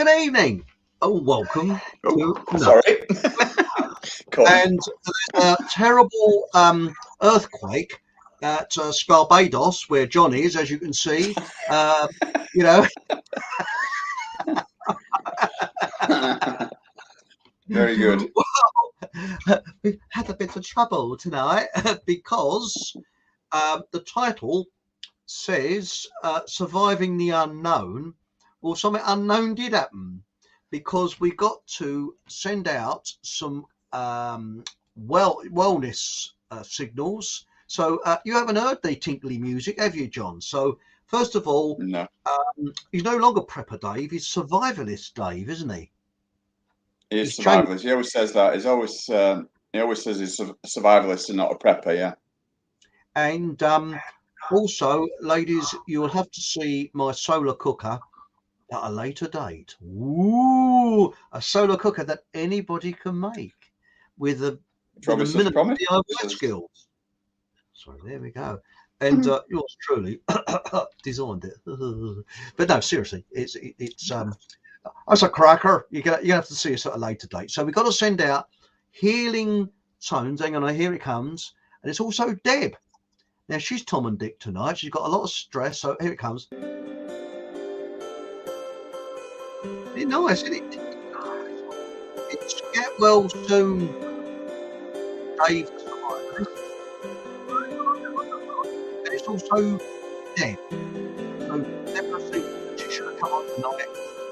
Good evening. Oh, welcome to Sorry. And there's a terrible earthquake at Barbados, where John is, as you can see. You know, Very good. Well, we've had a bit of trouble tonight because the title says surviving the unknown. Well, something unknown did happen because we got to send out some wellness signals. So you haven't heard the tinkly music, have you, John? So first of all, No. He's no longer Prepper Dave, he's Survivalist Dave, isn't he? He's survivalist. He always says that. He always says he's a survivalist and not a prepper, yeah. And also, ladies, you'll have to see my solar cooker at a later date. Ooh, a solar cooker that anybody can make with a minimum DIY skills. Sorry, there we go. And yours truly designed it. But no, seriously, it's that's a cracker. You have to see us at a later date. So we've got to send out healing tones. Hang on, here it comes. And it's also Deb. Now she's Tom and Dick tonight. She's got a lot of stress. So here it comes. It's nice, isn't it? It's get well soon, Dave. And it's also Deb. So Deborah thinks she should have come on tonight.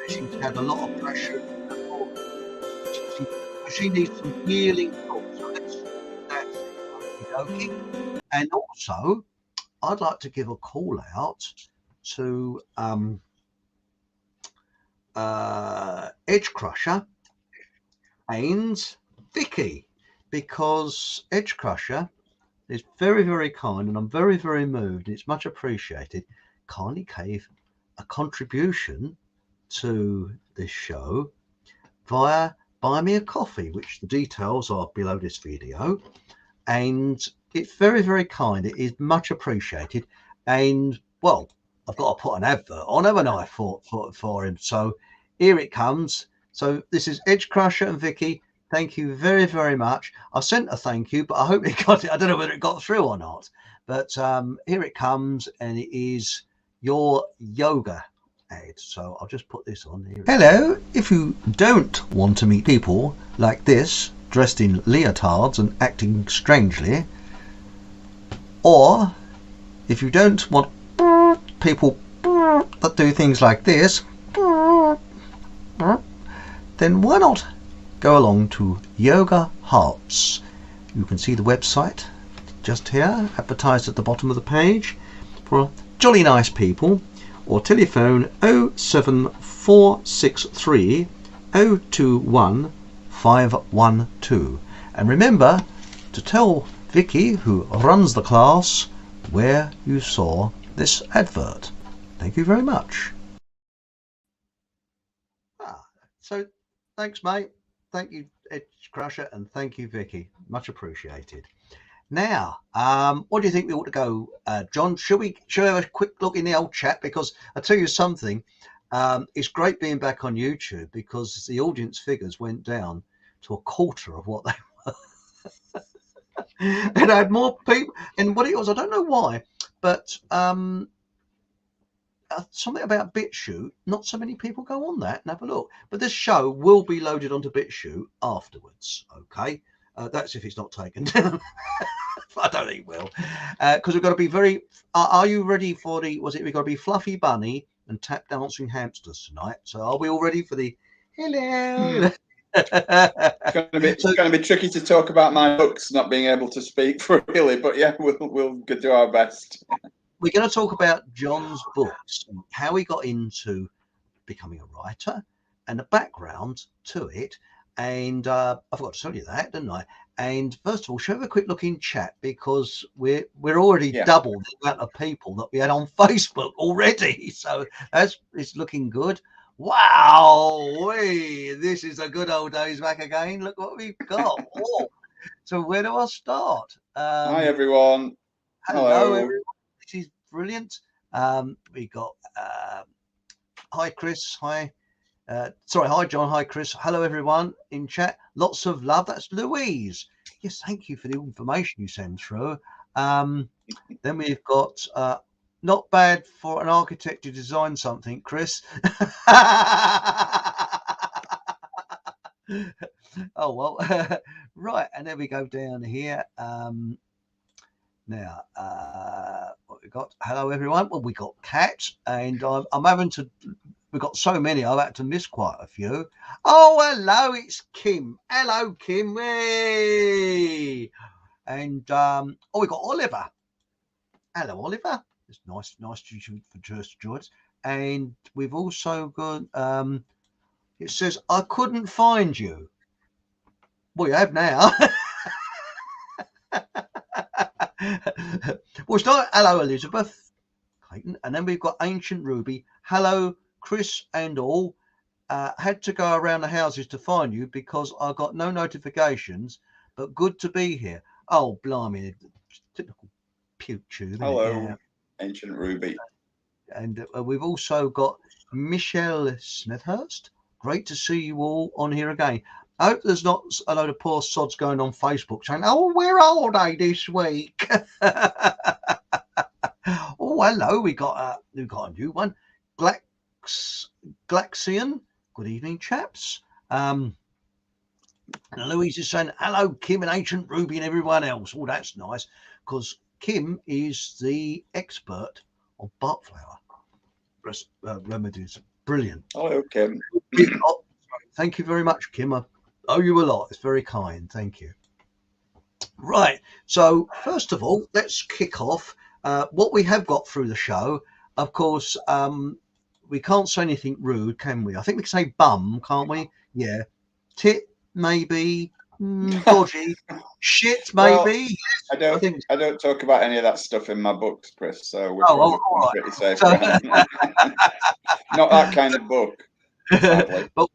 She's had a lot of pressure. She needs some healing thoughts. So that's okay. And also, I'd like to give a call out to Edge Crusher and Vicky, because Edge Crusher is very, very kind, and I'm very, very moved. It's much appreciated. Kindly gave a contribution to this show via Buy Me a Coffee, which the details are below this video, and it's very, very kind. It is much appreciated. And well, I've got to put an advert on, haven't I, for him? So here it comes. So this is Edge Crusher and Vicky. Thank you very, very much. I sent a thank you, but I hope it got it. I don't know whether it got through or not, but here it comes, and it is your yoga ad. So I'll just put this on here. Hello. If you don't want to meet people like this, dressed in leotards and acting strangely, or if you don't want people that do things like this, then why not go along to Yoga Hearts? You can see the website just here, advertised at the bottom of the page, for jolly nice people, or telephone 07463 021 512. And remember to tell Vicky, who runs the class, where you saw this advert. Thank you very much. So thanks, mate. Thank you, Edge Crusher, and thank you, Vicky. Much appreciated. Now, what do you think we ought to go, John? Should we have a quick look in the old chat? Because I tell you something, it's great being back on YouTube, because the audience figures went down to a quarter of what they were. And I had more people, and what it was, I don't know why, but something about BitChute, not so many people go on that and have a look. But this show will be loaded onto BitChute afterwards, okay? That's if it's not taken down. I don't think it will, because we've got to be very. Are you ready for the? We've got to be Fluffy Bunny and Tap Dancing Hamsters tonight. So are we all ready for the? Hello. It's going to be tricky to talk about my books, not being able to speak for really, but yeah, we'll do our best. We're going to talk about John's books, and how he got into becoming a writer, and the background to it. And I forgot to tell you that, didn't I? And first of all, should we have a quick look in chat, because we're already double the amount of people that we had on Facebook already. So it's looking good. Wow, this is a good old days back again. Look what we've got. Oh. So where do I start? Hi everyone. Hello everyone. This is brilliant. We got hi Chris, hi Sorry, hi John, hi Chris, hello everyone in chat. Lots of love. That's Louise. Yes, thank you for the information you send through. Then we've got not bad for an architect to design something, Chris. Oh well, right, and then we go down here. Now, what we got? Hello everyone. Well, we got Cat, and I'm having to. We've got so many, I've had to miss quite a few. Oh, hello, it's Kim. Hello, Kim. Hey. And oh, we got Oliver. Hello, Oliver. It's nice to join us. And we've also got it says I couldn't find you. Well, you have now. Well, start. Hello, Elizabeth. Clayton. And then we've got Ancient Ruby. Hello, Chris and all. Had to go around the houses to find you because I got no notifications, but good to be here. Oh, blimey. Typical puke tube. Hello, Ancient Ruby. And we've also got Michelle Smithhurst. Great to see you all on here again. I hope there's not a load of poor sods going on Facebook saying, oh, where are they this week? Oh, hello. We got a new one. Glaxian. Good evening, chaps. And Louise is saying, hello, Kim and Ancient Ruby and everyone else. Oh, that's nice, because Kim is the expert on bark flower remedies. Brilliant. Hello, Kim. Thank you very much, Kim. I owe you a lot. It's very kind. Thank you. Right. So, first of all, let's kick off what we have got through the show. Of course, we can't say anything rude, can we? I think we can say bum, can't we? Yeah. Tit, maybe. Dodgy. Shit, maybe. Well, I don't talk about any of that stuff in my books, Chris. So we're pretty safe. So, not that kind of book, sadly. But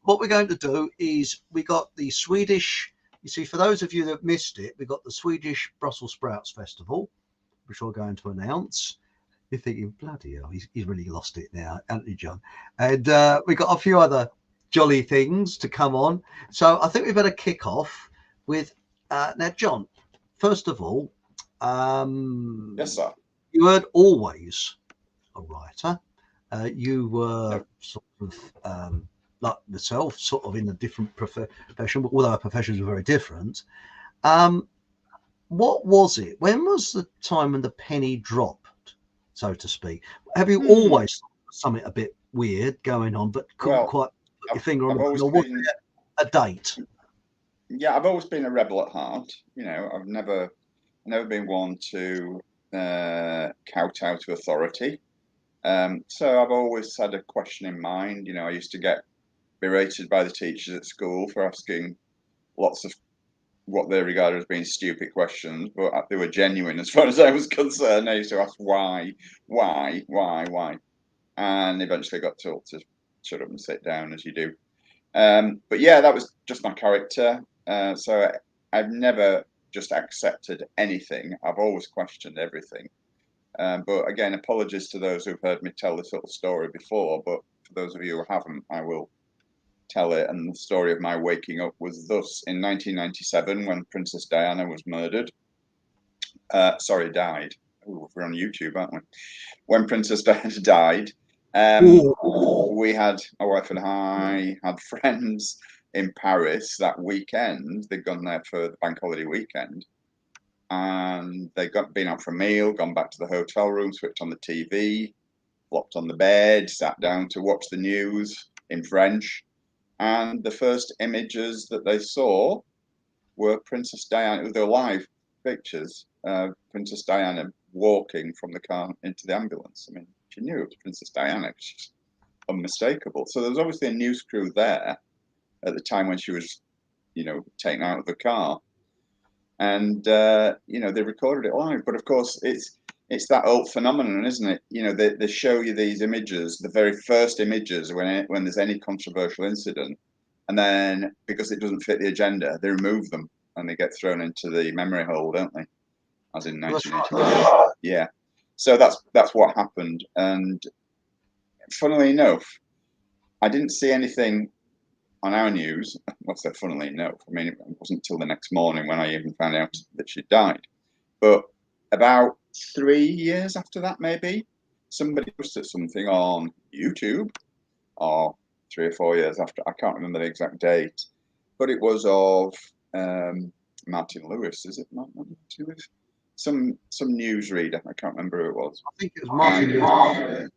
what we're going to do is we got the Swedish. You see, for those of you that missed it, we got the Swedish Brussels Sprouts Festival, which we're going to announce. You're thinking, bloody hell, he's really lost it now, Anthony John. And we got a few other jolly things to come on. So I think we better kick off with now, John. First of all, yes, sir. You weren't always a writer. You were sort of like myself, sort of in a different profession, but although our professions were very different. What was it? When was the time when the penny dropped, so to speak? Have you always thought something a bit weird going on, but couldn't quite put your finger on it? Or was it a date? Yeah, I've always been a rebel at heart. You know, I've never been one to kowtow to authority. So I've always had a question in mind. You know, I used to get berated by the teachers at school for asking lots of what they regarded as being stupid questions, but they were genuine as far as I was concerned. I used to ask why, and eventually got told to shut up and sit down, as you do. But yeah, that was just my character. So I've never just accepted anything. I've always questioned everything. But again, apologies to those who've heard me tell this little story before, but for those of you who haven't, I will tell it. And the story of my waking up was thus: in 1997, when Princess Diana was murdered. Died. Ooh, we're on YouTube, aren't we? When Princess Diana died, we had, my wife and I had friends in Paris that weekend. They'd gone there for the bank holiday weekend, and they been out for a meal, gone back to the hotel room, switched on the TV, flopped on the bed, sat down to watch the news in French. And the first images that they saw were Princess Diana. They were live pictures of Princess Diana walking from the car into the ambulance. I mean, she knew it was Princess Diana. She's unmistakable. So there was obviously a news crew there at the time when she was, you know, taken out of the car. And, you know, they recorded it live. But of course, it's that old phenomenon, isn't it? You know, they show you these images, the very first images when there's any controversial incident. And then because it doesn't fit the agenda, they remove them and they get thrown into the memory hole, don't they? As in 1989. Yeah. So that's what happened. And funnily enough, I didn't see anything on our news. Well, so funnily enough, I mean, it wasn't till the next morning when I even found out that she died. But about 3 years after that, maybe, somebody posted something on YouTube, or 3 or 4 years after. I can't remember the exact date, but it was of Martin Lewis. Is it Martin Lewis? Some newsreader. I can't remember who it was. I think it was Martin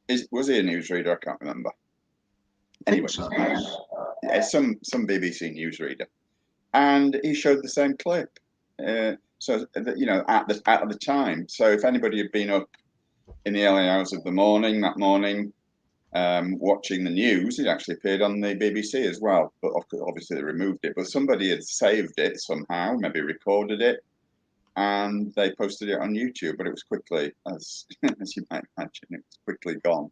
Lewis. Was he a newsreader? I can't remember. Anyway, So. Some BBC newsreader, and he showed the same clip. So you know, at the time. So if anybody had been up in the early hours of the morning that morning, watching the news, it actually appeared on the BBC as well. But obviously they removed it. But somebody had saved it somehow, maybe recorded it, and they posted it on YouTube. But it was quickly, as you might imagine, it was quickly gone.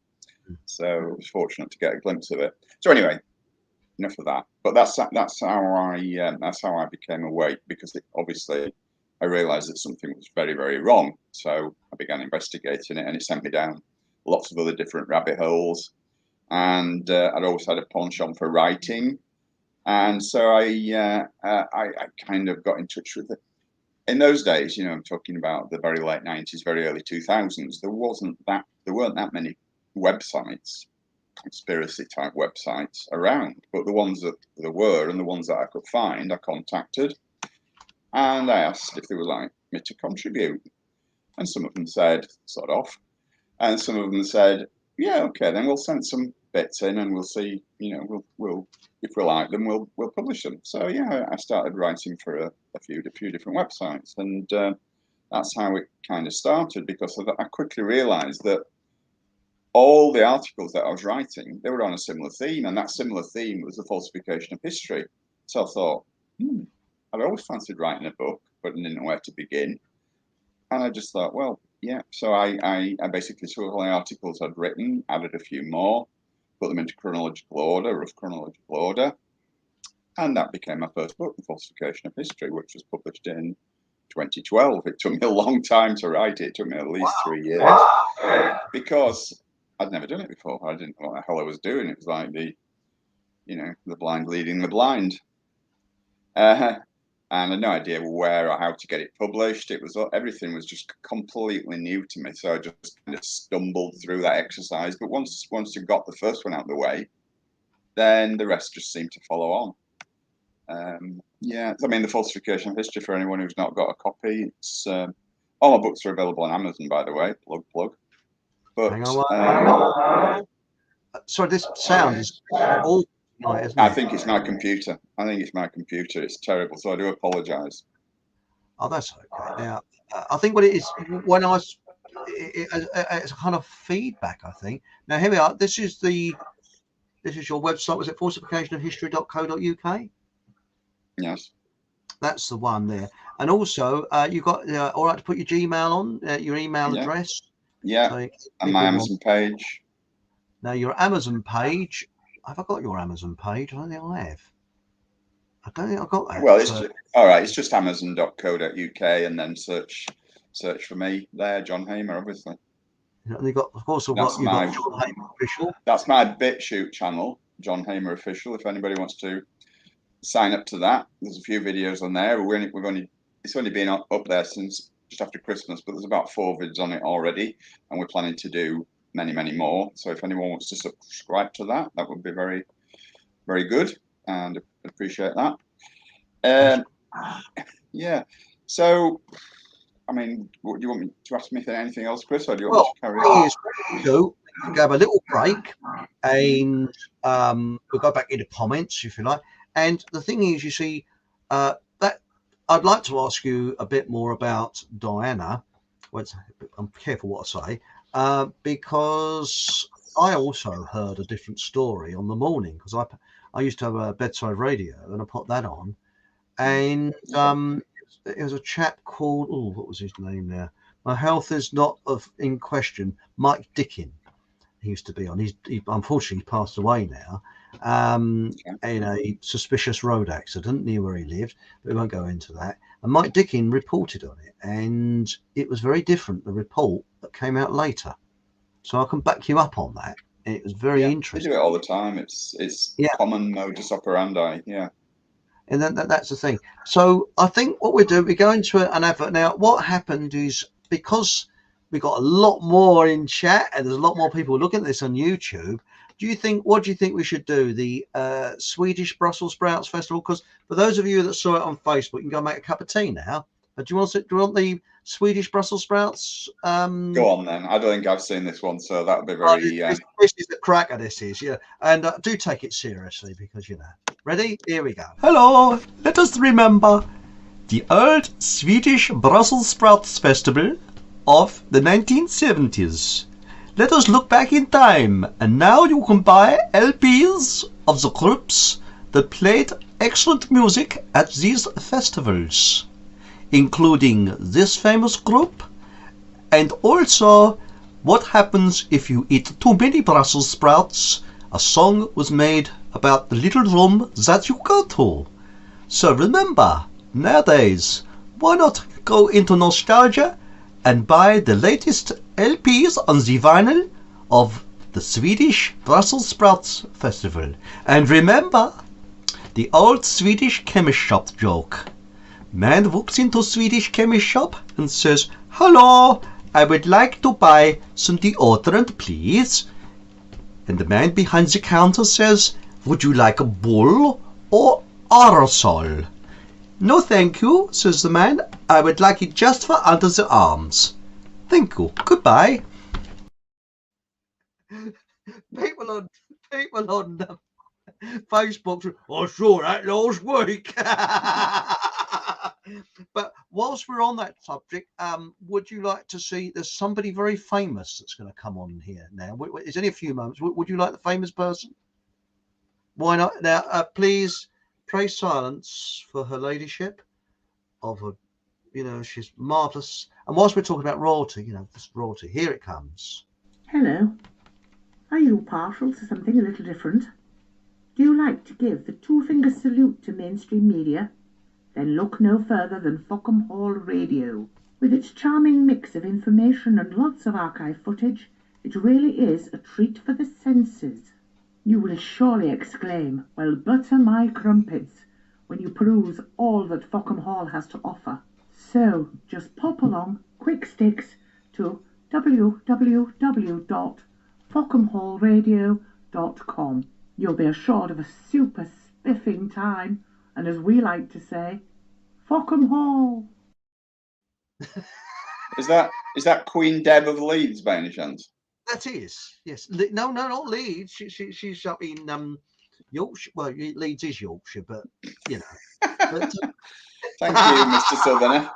So I was fortunate to get a glimpse of it. So anyway, enough of that. But that's how I became awake, because obviously I realised that something was very, very wrong. So I began investigating it, and it sent me down lots of other different rabbit holes. And I'd always had a penchant for writing, and so I kind of got in touch with it. In those days, you know, I'm talking about the very late 90s, very early 2000s. There weren't that many websites, conspiracy type websites around, but the ones that there were, and the ones that I could find, I contacted, and I asked if they would like me to contribute. And some of them said sort of, and some of them said, yeah, okay, then we'll send some bits in and we'll see, you know, we'll if we like them, we'll publish them. So yeah, I started writing for a few different websites, and that's how it kind of started, because I quickly realized that all the articles that I was writing, they were on a similar theme, and that similar theme was the falsification of history. So I thought, I'd always fancied writing a book, but didn't know where to begin. And I just thought, well, yeah. So I basically took all the articles I'd written, added a few more, put them into rough chronological order, and that became my first book, The Falsification of History, which was published in 2012. It took me a long time to write it. It took me at least 3 years, because I'd never done it before. I didn't know what the hell I was doing. It was like the blind leading the blind. And I had no idea where or how to get it published. Everything was just completely new to me. So I just kind of stumbled through that exercise. But once you got the first one out of the way, then the rest just seemed to follow on. Yeah, I mean, The Falsification of History, for anyone who's not got a copy, it's all my books are available on Amazon, by the way. Plug. But hang on. Sorry, this sound is all tonight, isn't it? I think it's my computer. It's terrible, so I do apologise. Oh, that's okay. Now, I think what it is, when it's a kind of feedback, I think. Now, here we are. This is your website. Was it falsificationofhistory.co.uk? Yes. That's the one there. And also, you've got all right to put your Gmail on, your email address. Yeah, so and my Amazon page. Now, your Amazon page, have I got your Amazon page? I don't think I have. I don't think I've got that. Well, all right. It's just amazon.co.uk, and then search for me there, John Hamer, obviously. And you've got, of course, you've got John Hamer Official. That's my BitChute channel, John Hamer Official. If anybody wants to sign up to that, there's a few videos on there. It's only been up there since just after Christmas, but there's about 4 vids on it already, and we're planning to do many more. So if anyone wants to subscribe to that, that would be very, very good, and appreciate that. Yeah. So, I mean, do you want me to ask me anything else, Chris, or do you want me to carry on? So we have a little break, and we'll go back into comments if you like. And the thing is, you see, that I'd like to ask you a bit more about Diana. Well, I'm careful what I say, because I also heard a different story on the morning, because I used to have a bedside radio, and I put that on, and it was a chap called, what was his name there? My health is not in question. Mike Dickin. He used to be on. He unfortunately passed away now, in a suspicious road accident near where he lived, but we won't go into that. And Mike Dickin reported on it, and it was very different, the report that came out later. So I can back you up on that. It was very They interesting. do it all the time. It's common modus operandi. Yeah. And then that's the thing. So I think what we're doing, we're going to an advert now. What happened is, because we got a lot more in chat and there's a lot more people looking at this on YouTube. What do you think we should do? The Swedish Brussels Sprouts Festival? Because for those of you that saw it on Facebook, you can go make a cup of tea now. But do you want the Swedish Brussels Sprouts? Go on then. I don't think I've seen this one, so that would be very. This is the cracker. This is, yeah. And do take it seriously, because Ready? Here we go. Hello. Let us remember the old Swedish Brussels Sprouts Festival of the 1970s. Let us look back in time, and now you can buy LPs of the groups that played excellent music at these festivals, including this famous group, and also what happens if you eat too many Brussels sprouts. A song was made about the little room that you go to. So remember, nowadays, why not go into nostalgia and buy the latest LPs on the vinyl of the Swedish Brussels Sprouts Festival. And remember the old Swedish chemist shop joke. Man walks into Swedish chemist shop and says, "Hello, I would like to buy some deodorant, please." And the man behind the counter says, "Would you like a bull or aerosol?" "No, thank you," says the man. "I would like it just for under the arms." Thank you. Goodbye. People on Facebook, I saw that last week. But whilst we're on that subject, would you like to see? There's somebody very famous that's going to come on here now. There's only a few moments. Would you like the famous person? Why not? Now, please pray silence for her ladyship. She's marvelous. And whilst we're talking about royalty, this royalty, here it comes. Hello. Are you partial to something a little different? Do you like to give the two-finger salute to mainstream media? Then look no further than Fockham Hall Radio. With its charming mix of information and lots of archive footage, it really is a treat for the senses. You will surely exclaim, "Well, butter my crumpets," when you peruse all that Fockham Hall has to offer. So just pop along, quick sticks, to www.fockhamhallradio.com. You'll be assured of a super spiffing time, and as we like to say, Fockham Hall. Is that Queen Deb of Leeds by any chance? That is, yes. No, not Leeds. She's up in Yorkshire. Well, Leeds is Yorkshire, but But, thank you, Mr. Southerner.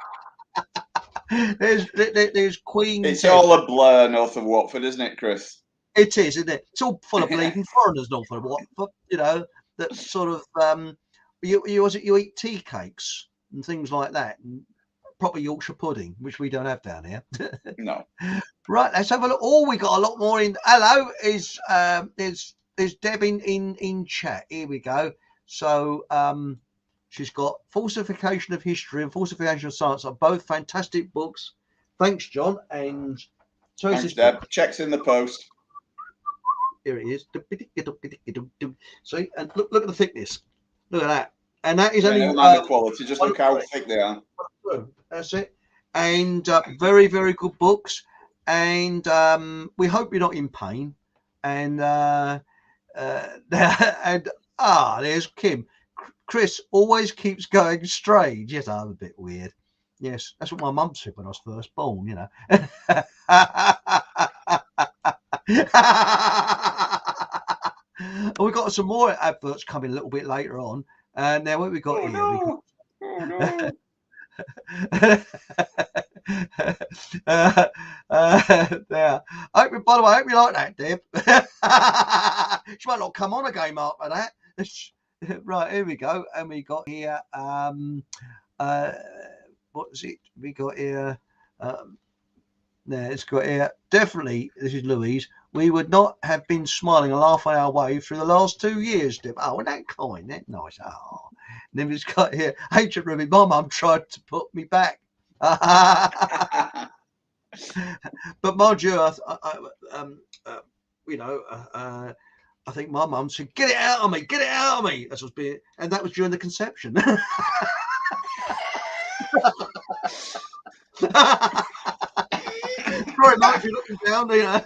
There's Queen. It's all a blur north of Watford, isn't it, Chris? It is, isn't it? It's all full of bleeding foreigners north of Watford. That sort of you eat tea cakes and things like that, and proper Yorkshire pudding, which we don't have down here. No. Right, let's have a look. Oh, we got a lot more in. Hello, is Deb in chat? Here we go. So she's got Falsification of History and Falsification of Science are both fantastic books. Thanks, John. And so thanks, Deb. Checks in the post. Here it is. See, and look at the thickness. Look at that. And that is only the quality. Just look how thick they are. That's it. And very, very good books. And we hope you're not in pain. And there's Kim. Chris always keeps going strange. Yes, I'm a bit weird. Yes, that's what my mum said when I was first born, We've got some more adverts coming a little bit later on. And now what we got here? No. There. By the way, I hope you like that, Deb. She might not come on again after that. Right, here we go. And we got here what is it? We got here it's got here. Definitely, this is Louise. We would not have been smiling and laughing our way through the last 2 years, Deb. Oh, isn't that kind? That nice. Oh. And then it's got here, ancient Ruby, my mum tried to put me back. But mind you, I think my mum said, "Get it out of me, get it out of me." As was being, and that was during the conception. Sorry, Mum, if you're looking down there.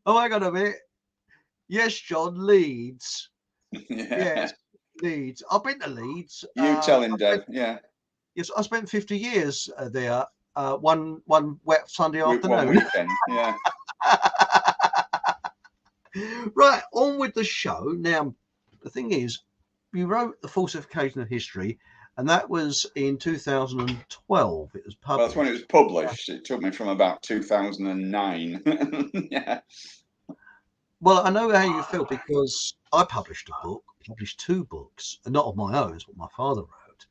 Oh, hang on a minute. Yes, John, Leeds. Yes, Leeds. I've been to Leeds. You tell him, Deb. Yeah. Yes, I spent 50 years there. One wet Sunday afternoon. One weekend. Yeah. Right, on with the show. Now, the thing is, you wrote The Falsification of History, and that was in 2012. It was published. Well, that's when it was published. It took me from about 2009. Yeah. Well, I know how you feel because I published two books, not of my own, it's what my father wrote,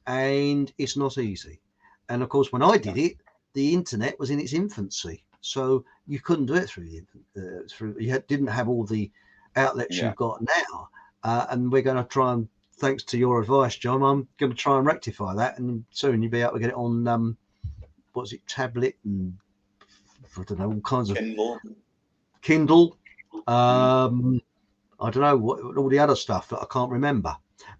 and it's not easy. And of course, when I did it, the internet was in its infancy, so you couldn't do it through didn't have all the outlets you've got now. And we're going to try and, thanks to your advice, John, I'm going to try and rectify that, and soon you'll be able to get it on tablet and I don't know, all kinds of Kindle. I don't know what all the other stuff that I can't remember.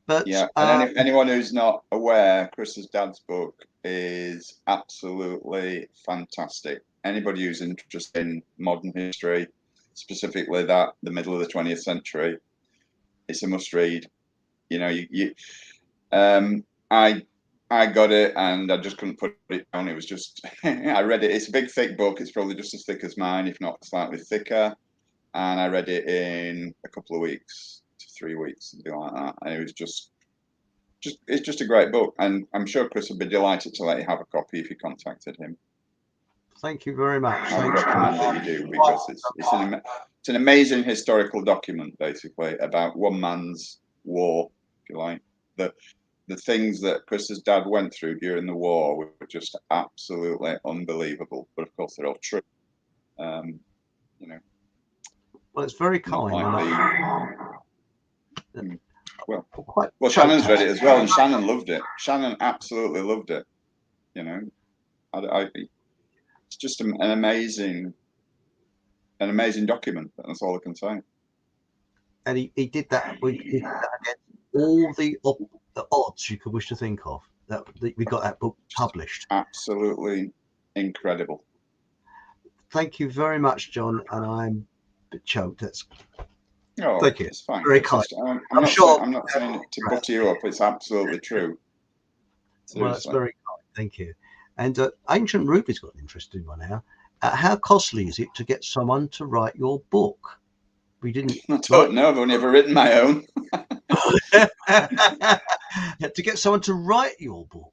But yeah, and anyone who's not aware, Chris's dad's book is absolutely fantastic. Anybody who's interested in modern history, specifically the middle of the 20th century, it's a must read. I got it and I just couldn't put it down. It was just I read it. It's a big, thick book. It's probably just as thick as mine, if not slightly thicker. And I read it in a couple of weeks to 3 weeks, something like that. And it was it's just a great book. And I'm sure Chris would be delighted to let you have a copy if you contacted him. Thank you very much. I recommend that you do, because it's an amazing historical document, basically, about one man's war, if you like. The things that Chris's dad went through during the war were just absolutely unbelievable. But of course, they're all true. Well, it's very kind. Well, Shannon's read it as well, and Shannon loved it. Shannon absolutely loved it. It's just an amazing document. That's all I can say. And he did that. We did that against all the odds you could wish to think of. That we got that book published. Absolutely incredible. Thank you very much, John. And I'm a bit choked. Thank you. It's fine. Very kind. I'm not saying it to butter you up. It's absolutely true. Seriously. Well, that's very kind. Thank you. And Ancient Ruby's got an interesting one now. How costly is it to get someone to write your book? We didn't. I don't know. I've only ever written my own. To get someone to write your book.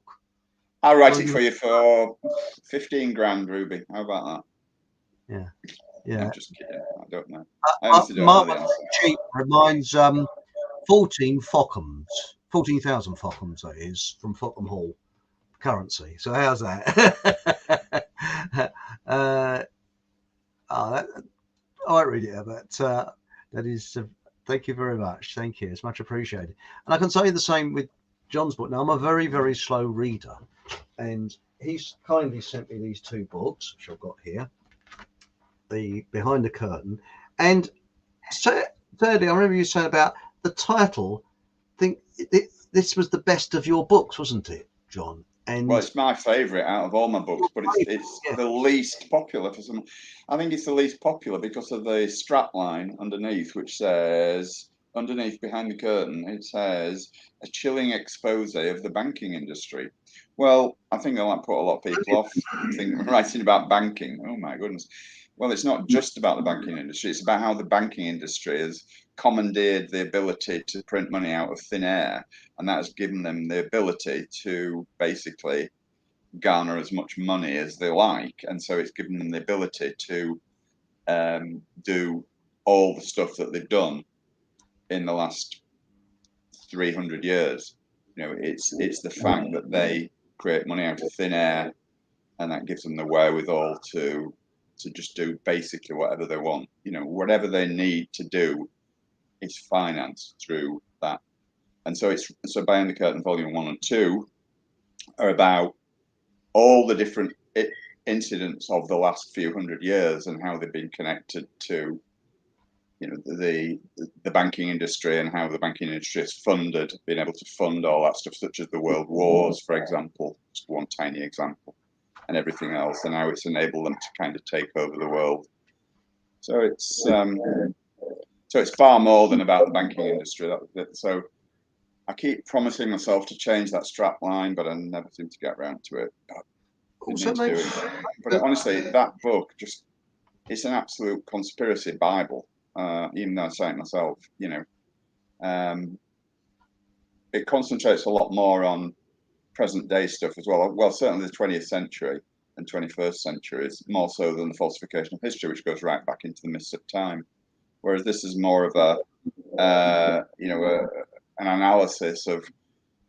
I'll write it for you for 15 grand, Ruby. How about that? Yeah. I'm just kidding. I don't know. Mark cheap reminds 14,000 Fockham's, that is, from Fockham Hall currency. So how's that? I won't read it, but that is. Thank you very much. Thank you. It's much appreciated. And I can say the same with John's book. Now, I'm a very, very slow reader, and he's kindly sent me these two books, which I've got here. The Behind the Curtain, and thirdly, I remember you saying about the title. I think this was the best of your books, wasn't it, John? And well, it's my favourite out of all my books, but it's the least popular for some. I think it's the least popular because of the strapline underneath, which says Behind the Curtain, it says a chilling expose of the banking industry. Well, I think that might put a lot of people off writing about banking. Oh my goodness. Well, it's not just about the banking industry. It's about how the banking industry has commandeered the ability to print money out of thin air. And that has given them the ability to basically garner as much money as they like. And so it's given them the ability to do all the stuff that they've done in the last 300 years. It's the fact that they create money out of thin air, and that gives them the wherewithal to just do basically whatever they want. Whatever they need to do is financed through that. And so Behind the Curtain Volume 1 and 2 are about all the different incidents of the last few hundred years and how they've been connected to, you know, the banking industry, and how the banking industry has funded, been able to fund all that stuff, such as the world wars, for example, just one tiny example, and everything else, and how it's enabled them to kind of take over the world. So it's far more than about the banking industry. So I keep promising myself to change that strap line, but I never seem to get around to it. But honestly, that book it's an absolute conspiracy Bible. Even though I say it myself, you know, it concentrates a lot more on present day stuff as well. Well, certainly the 20th century and 21st century is more so than the falsification of history, which goes right back into the mists of time. Whereas this is more of an analysis of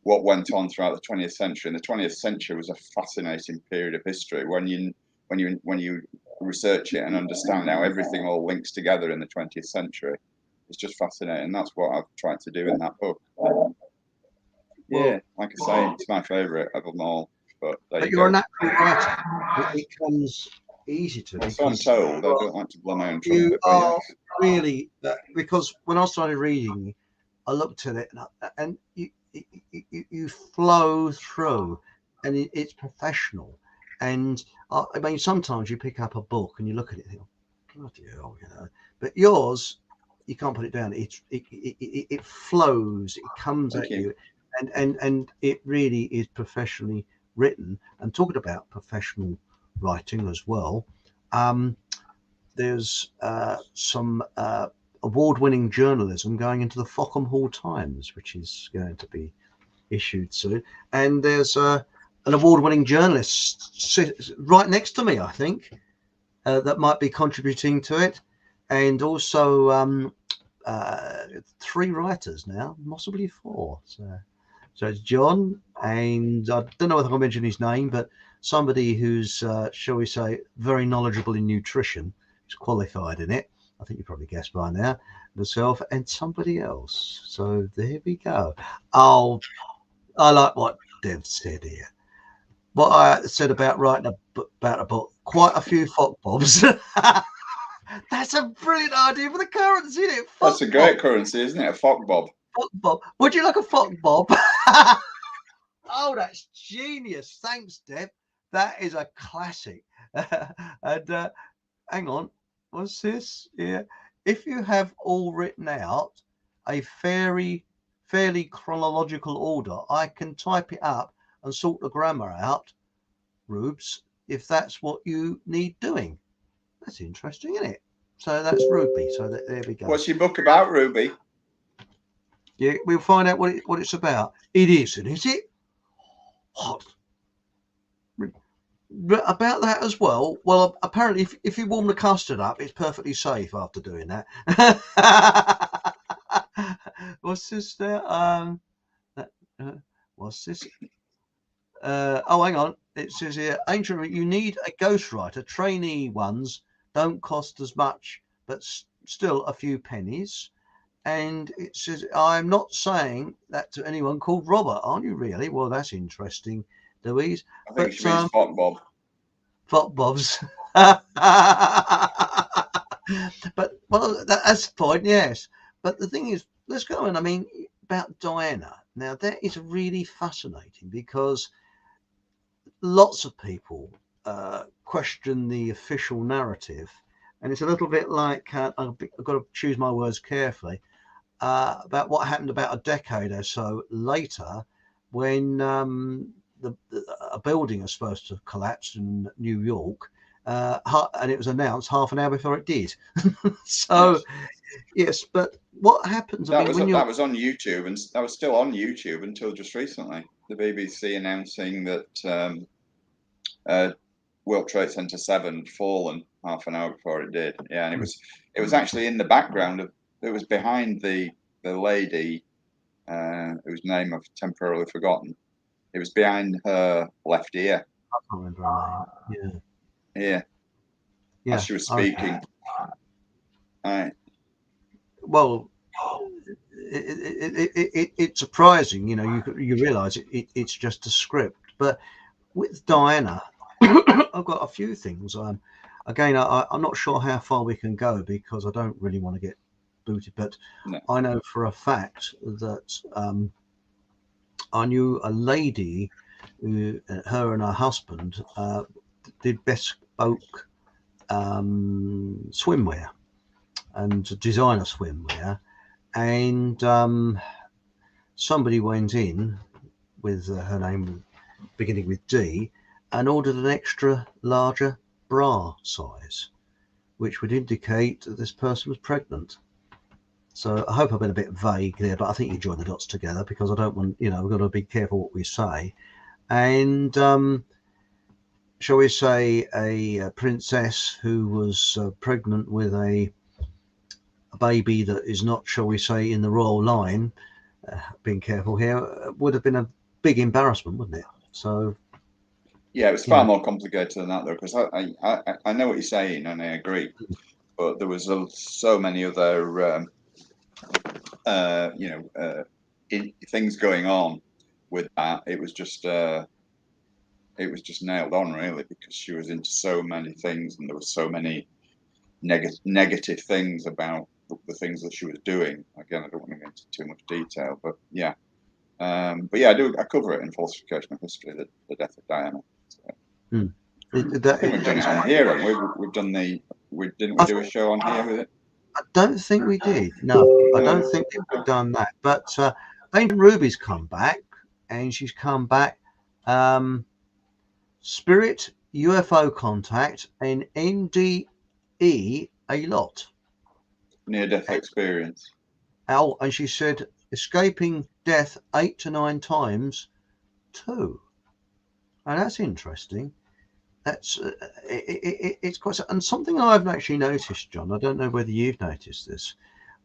what went on throughout the 20th century. And the 20th century was a fascinating period of history. When you research it and understand how everything all links together in the 20th century, it's just fascinating. That's what I've tried to do in that book. Yeah, like I say, it's my favourite of them all. But you're a natural writer. It comes easy to me. So I'm told. I don't like to blow my own trumpet. You are really, because when I started reading, I looked at it and you flow through, and it's professional. And I mean, sometimes you pick up a book and you look at it and think, bloody hell, you know. But yours, you can't put it down. It flows. It comes at you. And it really is professionally written. And talking about professional writing as well, there's some award-winning journalism going into the Fockham Hall Times, which is going to be issued soon. And there's an award-winning journalist right next to me, I think, that might be contributing to it. And also 3 writers now, possibly 4. So it's John, and I don't know if I can mention his name, but somebody who's, shall we say, very knowledgeable in nutrition, who's qualified in it. I think you probably guessed by now. Myself and somebody else. So there we go. Oh, I like what Dev said here. What I said about writing about a book, quite a few fuck bobs. That's a brilliant idea for the currency, isn't it? That's a great currency, isn't it? A fuck bob. Fuck bob. Would you like a fuck bob? Oh, that's genius. Thanks, Deb. That is a classic. And hang on. What's this? Yeah. If you have all written out a fairly chronological order, I can type it up and sort the grammar out, Rubes, if that's what you need doing. That's interesting, isn't it? So that's Ruby. So there we go. What's your book about, Ruby? Yeah, we'll find out what it's about. It isn't, is it? What? About that as well. Well, apparently, if you warm the custard up, it's perfectly safe after doing that. What's this there? What's this? Oh, hang on. It says here, ancient. You need a ghostwriter. Trainee ones don't cost as much, but still a few pennies. And it says, I'm not saying that to anyone called Robert. Aren't you really? Well, that's interesting, Louise. I think she means Fuck Bob. Fuck Bobs. But, well, that's the point, yes. But the thing is, let's go on. I mean, about Diana. Now, that is really fascinating because lots of people question the official narrative. And it's a little bit like, I've got to choose my words carefully, about what happened about a decade or so later when a building is supposed to have collapsed in New York, and it was announced half an hour before it did. So, yes, but what happens? That was on YouTube, and that was still on YouTube until just recently. The BBC announcing that World Trade Center 7 had fallen half an hour before it did. Yeah, and it was actually in the background of. It was behind the lady whose name I've temporarily forgotten. It was behind her left ear. I can't remember her name. Yeah. As she was speaking. Right. Well, it's surprising, you know. You realise it's just a script, but with Diana, I've got a few things. Again, I'm not sure how far we can go because I don't really want to get booted, but No. I know for a fact that I knew a lady who, her and her husband, did bespoke swimwear and designer swimwear, and somebody went in with her name beginning with D and ordered an extra larger bra size, which would indicate that this person was pregnant. So I hope I've been a bit vague there, but I think you join the dots together because I don't want, we've got to be careful what we say. And shall we say a princess who was pregnant with a baby that is not, shall we say, in the royal line, being careful here, would have been a big embarrassment, wouldn't it? So yeah, it was far more complicated than that, though, because I know what you're saying and I agree, but there was so many other things going on with that. It was just nailed on, really, because she was into so many things and there were so many negative things about the things that she was doing. Again, I don't want to go into too much detail, but yeah. I cover it in Falsification of History, the death of Diana. So. I think we've done it on here, and we've done didn't we do a show on here with it? I don't think we did. No, I don't think we've done that. But Ancient Ruby's come back, and she's come back. Spirit, UFO contact, and NDE a lot. Near-death experience. And she said escaping death 8 to 9 times too. And that's interesting. That's it's quite, and something I've actually noticed, John. I don't know whether you've noticed this.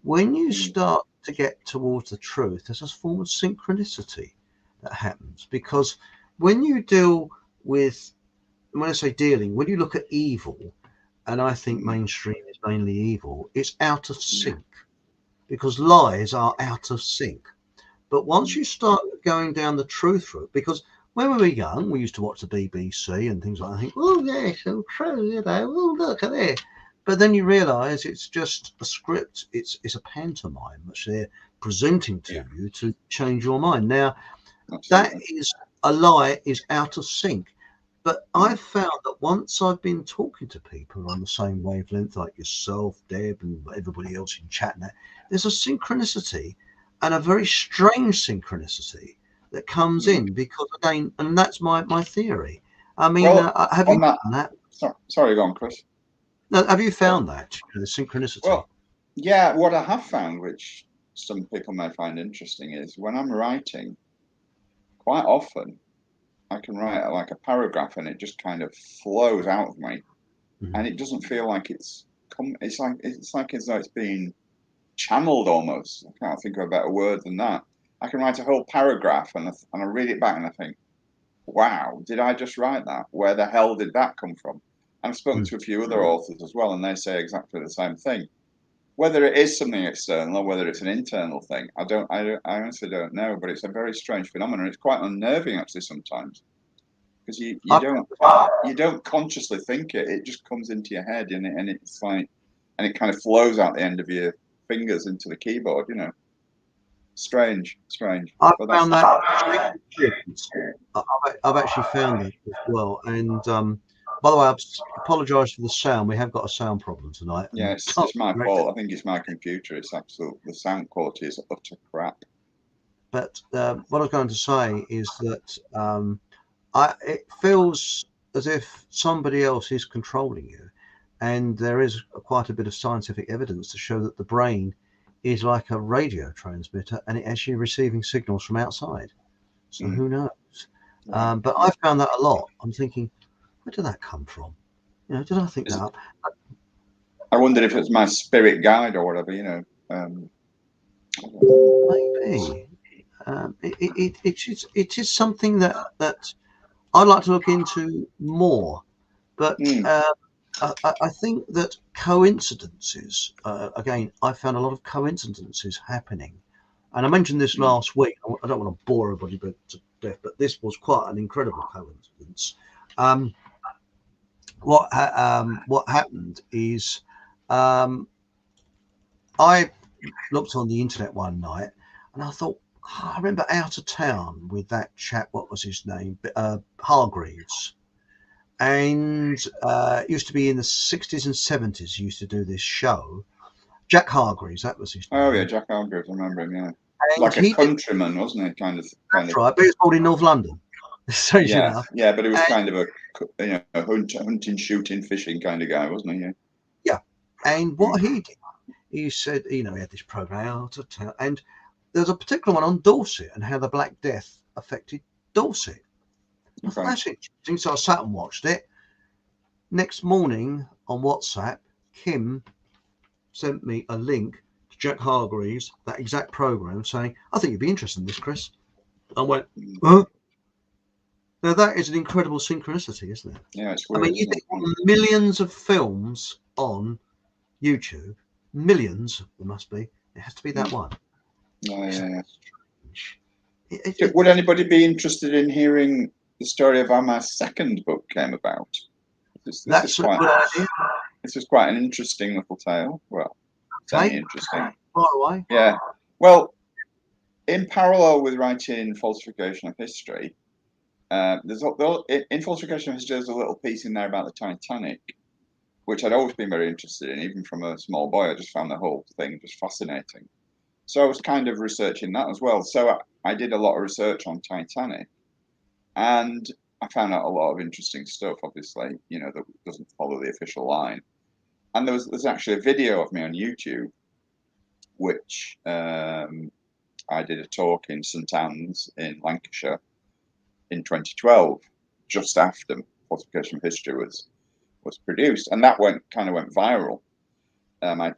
When you start to get towards the truth, there's a form of synchronicity that happens, because when you deal with, when I say dealing, when you look at evil, and I think mainstream is mainly evil, it's out of sync, because lies are out of sync. But once you start going down the truth route, because when we were young, we used to watch the BBC and things like that. I think, oh, yeah, so true, oh, look at this. But then you realise it's just a script. It's a pantomime which they're presenting to you to change your mind. Now, that is a lie, is out of sync. But I've found that once I've been talking to people on the same wavelength, like yourself, Deb, and everybody else in chat, there's a synchronicity, and a very strange synchronicity that comes in, because again, and that's my theory. I mean, have you found that? Sorry, go on, Chris. No, have you found that, the synchronicity? Well, yeah, what I have found, which some people may find interesting, is when I'm writing, quite often I can write like a paragraph and it just kind of flows out of me, and it doesn't feel like it's like as though it's being channeled almost. I can't think of a better word than that. I can write a whole paragraph and I read it back and I think, wow, did I just write that? Where the hell did that come from? I've spoken to a few other authors as well, and they say exactly the same thing. Whether it is something external or whether it's an internal thing, I honestly don't know. But it's a very strange phenomenon. It's quite unnerving actually sometimes, because you don't consciously think it. It just comes into your head, and it's like, and it kind of flows out the end of your fingers into the keyboard. Strange. I've found that. I've actually found that as well. And by the way, I apologise for the sound. We have got a sound problem tonight. Yeah, it's my fault. I think it's my computer. It's the sound quality is utter crap. But what I was going to say is that it feels as if somebody else is controlling you, and there is quite a bit of scientific evidence to show that the brain is like a radio transmitter, and it actually receiving signals from outside. So who knows? But I found that a lot. I'm thinking, where did that come from? Did I think that up? I wondered if it's my spirit guide or whatever. Maybe it is something that I'd like to look into more. But I think that coincidences, again, I found a lot of coincidences happening. And I mentioned this last week. I don't want to bore everybody to death, but this was quite an incredible coincidence. what happened is I looked on the internet one night and I thought, I remember Out of Town with that chap, what was his name? Hargreaves. And it used to be in the 60s and 70s, he used to do this show. Jack Hargreaves, that was his name. Oh yeah, Jack Hargreaves, I remember him. Yeah, And like a he did, countryman, wasn't he? Kind of. that's right, but he was born in North London. So you Yeah, know, yeah, but he was and, kind of a hunting, shooting, fishing kind of guy, wasn't he? Yeah. yeah. And what he did, he said, he had this program Out of Town, and there was a particular one on Dorset and how the Black Death affected Dorset. I thought, Okay. that's interesting. So I sat and watched it. Next morning on WhatsApp, Kim sent me a link to Jack Hargreaves, that exact program, saying, I think you'd be interested in this, Chris. I went, huh? Now that is an incredible synchronicity, isn't it? Yeah, it's I weird. mean, you think millions of films on YouTube, millions, there must be. It has to be that one. Yeah. It, Would anybody be interested in hearing the story of how my second book came about? This that's a good idea. This is quite an interesting little tale. Well, semi-interesting. Far away. Yeah. Well, in parallel with writing Falsification of History, in Falsification of History, there's a little piece in there about the Titanic, which I'd always been very interested in, even from a small boy. I just found the whole thing just fascinating. So I was kind of researching that as well. So I did a lot of research on Titanic, and I found out a lot of interesting stuff, obviously, that doesn't follow the official line. And there's actually a video of me on YouTube, which I did a talk in St Anne's in Lancashire in 2012, just after Falsification of History was produced, and that went viral. My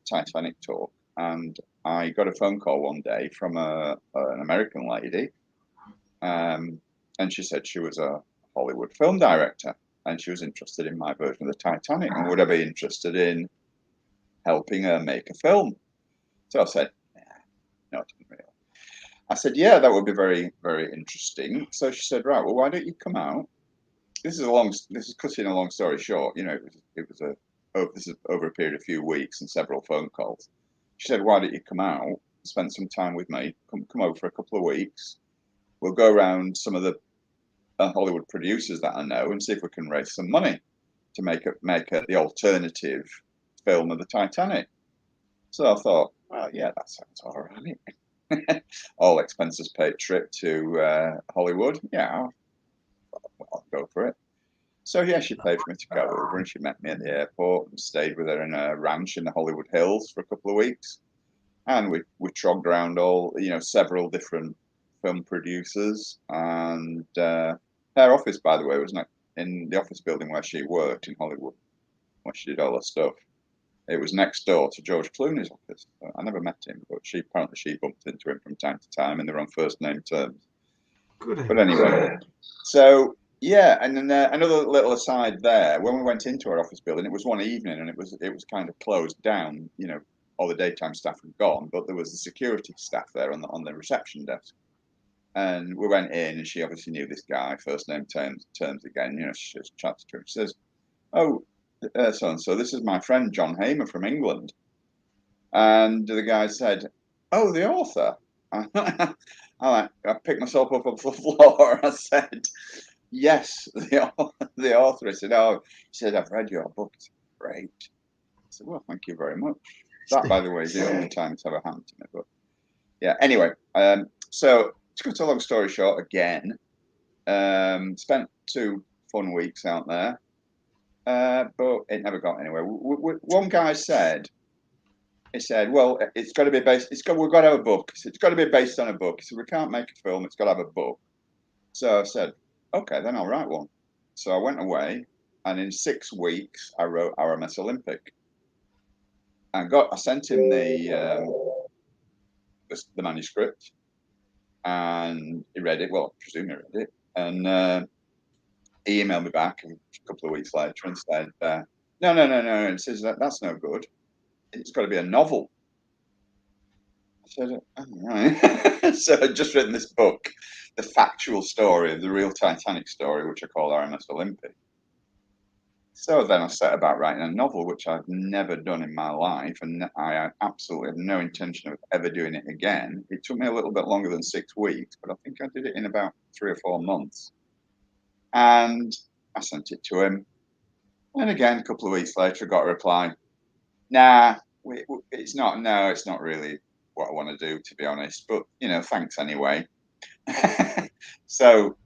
Titanic talk, and I got a phone call one day from an American lady, and she said she was a Hollywood film director, and she was interested in my version of the Titanic, and would I be interested in helping her make a film? So I said, no, I didn't really. I said, yeah, that would be very, very interesting. So she said, right, well, why don't you come out? This is cutting a long story short. This is over a period of a few weeks and several phone calls. She said, why don't you come out, spend some time with me, come over for a couple of weeks. We'll go around some of the Hollywood producers that I know and see if we can raise some money to make the alternative film of the Titanic. So I thought, well, yeah, that sounds all right. All expenses paid trip to Hollywood. Yeah, I'll go for it. So yeah, she paid for me to go over, and she met me at the airport and stayed with her in a ranch in the Hollywood Hills for a couple of weeks. And we trogged around several different film producers, and her office, by the way, was in the office building where she worked in Hollywood, where she did all her stuff. It was next door to George Clooney's office. I never met him, but she bumped into him from time to time, and they were on first name terms. Good. But anyway, so yeah, and then another little aside there. When we went into our office building, it was one evening, and it was kind of closed down. All the daytime staff had gone, but there was the security staff there on the reception desk. And we went in, and she obviously knew this guy, first name terms again. She just chats to him. She says, "Oh, so and so, this is my friend John Hamer from England." And the guy said, "Oh, the author." I picked myself up off the floor. I said, "Yes, the author." I said, "Oh," he said, "I've read your book. It's great." I said, "Well, thank you very much." That, by the way, is the only time it's ever happened to me. But yeah, anyway, so to cut a long story short, again, spent 2 fun weeks out there, but it never got anywhere. One guy said, he said, "Well, it's got to be based. We've got to have a book. It's got to be based on a book." He said, "We can't make a film. It's got to have a book." So I said, "Okay, then I'll write one." So I went away, and in 6 weeks, I wrote RMS Olympic. I sent him the manuscript, and he read it. Well, I presume he read it, and he emailed me back a couple of weeks later and said, "No." He says that's no good. It's got to be a novel. I said, "Oh, right." So I'd just written this book, the factual story of the real Titanic story, which I call RMS Olympic. So then I set about writing a novel, which I've never done in my life, and I absolutely have no intention of ever doing it again. It took me a little bit longer than 6 weeks, but I think I did it in about 3 or 4 months. And I sent it to him. And again, a couple of weeks later, I got a reply. Nah, it's not really what I want to do, to be honest. But, thanks anyway. So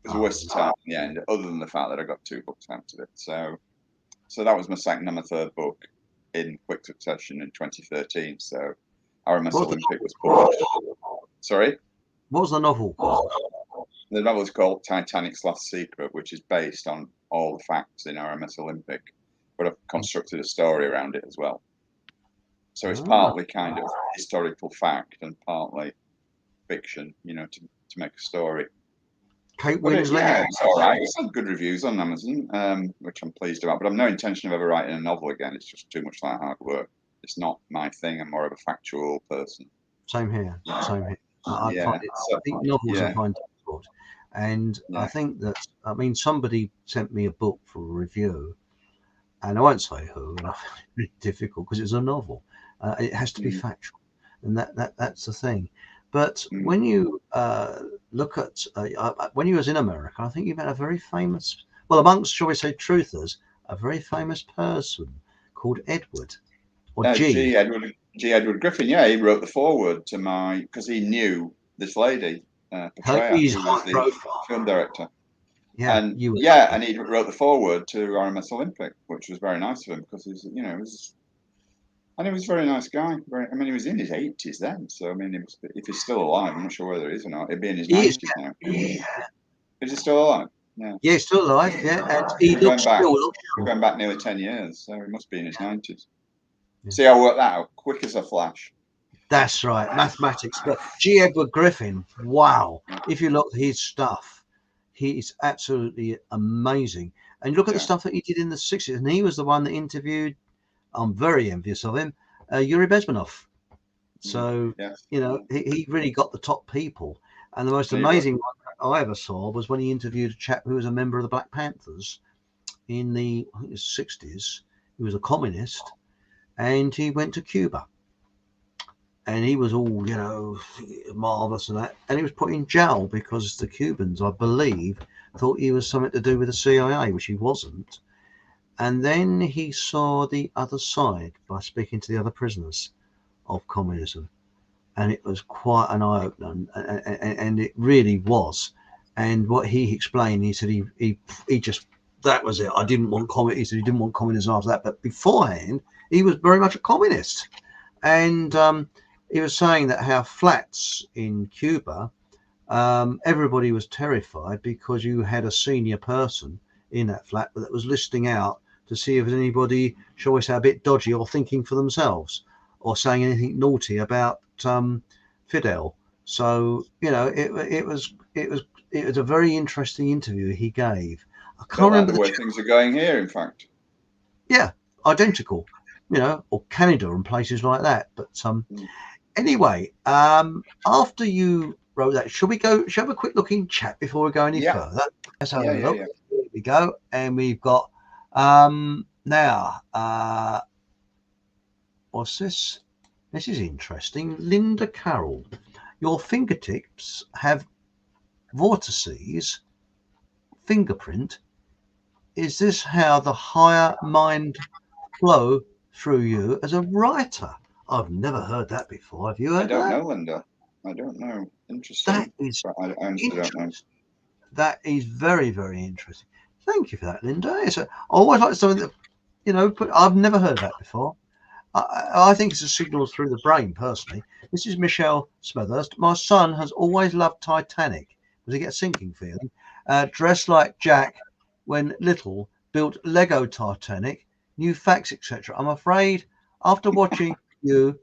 it was a waste of time in the end, other than the fact that I got 2 books out of it. So that was my second and my third book in quick succession in 2013. So RMS Olympic was published. Sorry? What was the novel? The novel is called Titanic's Last Secret, which is based on all the facts in RMS Olympic, but I've constructed a story around it as well. So it's partly kind of historical fact and partly fiction, to make a story. Kate Winslet. Yeah, it's all right. It's had good reviews on Amazon, which I'm pleased about. But I've no intention of ever writing a novel again. It's just too much like hard work. It's not my thing. I'm more of a factual person. Same here. Same here. I think novels are fine difficult, and I think that somebody sent me a book for a review, and I won't say who, and I find it really difficult because it's a novel. It has to be factual, and that's the thing. But when you look at when you was in America, I think you met a very famous, well, amongst, shall we say, truthers, a very famous person called Edward, or G. Edward Griffin. Yeah, he wrote the foreword to because he knew this lady, Petraea, who was the film director. Yeah, and he wrote the foreword to RMS Olympic, which was very nice of him because he's, and he was a very nice guy. He was in his 80s then, so if he's still alive, I'm not sure whether he is or not. He'd be in his 90s now. Is he still alive? Yeah, he's still alive. Yeah, and he looks going back nearly 10 years, so he must be in his 90s. Yeah. See, I worked that out quick as a flash. That's right, mathematics. But G. Edward Griffin, wow! If you look at his stuff, he is absolutely amazing. And look at the stuff that he did in the 60s, and he was the one that interviewed. I'm very envious of him, Yuri Bezmenov. So, he really got the top people. And the most amazing one I ever saw was when he interviewed a chap who was a member of the Black Panthers in the 60s. He was a communist, and he went to Cuba. And he was all, marvelous and that. And he was put in jail because the Cubans, I believe, thought he was something to do with the CIA, which he wasn't. And then he saw the other side by speaking to the other prisoners of communism. And it was quite an eye-opener, and it really was. And what he explained, he said he just, that was it. I didn't want communism. He said he didn't want communism after that. But beforehand, he was very much a communist. And he was saying that how flats in Cuba, everybody was terrified because you had a senior person in that flat that was listening out to see if there's anybody, shall we say, a bit dodgy or thinking for themselves or saying anything naughty about Fidel. So, it was a very interesting interview he gave. I can't remember the way things are going here, in fact. Yeah, identical, or Canada and places like that. But anyway, after you wrote that, shall we have a quick look in chat before we go any further? Let's have a look. Here we go. And we've got now, what's this? This is interesting. Linda Carroll, your fingertips have vortices, fingerprint. Is this how the higher mind flow through you as a writer? I've never heard that before. Have you heard that? I don't know, Linda. I don't know. Interesting. That is I honestly don't know. That is very, very interesting. Thank you for that, Linda. I always like something that, I've never heard of that before. I think it's a signal through the brain, personally. This is Michelle Smethurst. My son has always loved Titanic. Does he get a sinking feeling? Dressed like Jack when little, built Lego Titanic, new facts, etc. I'm afraid after watching you,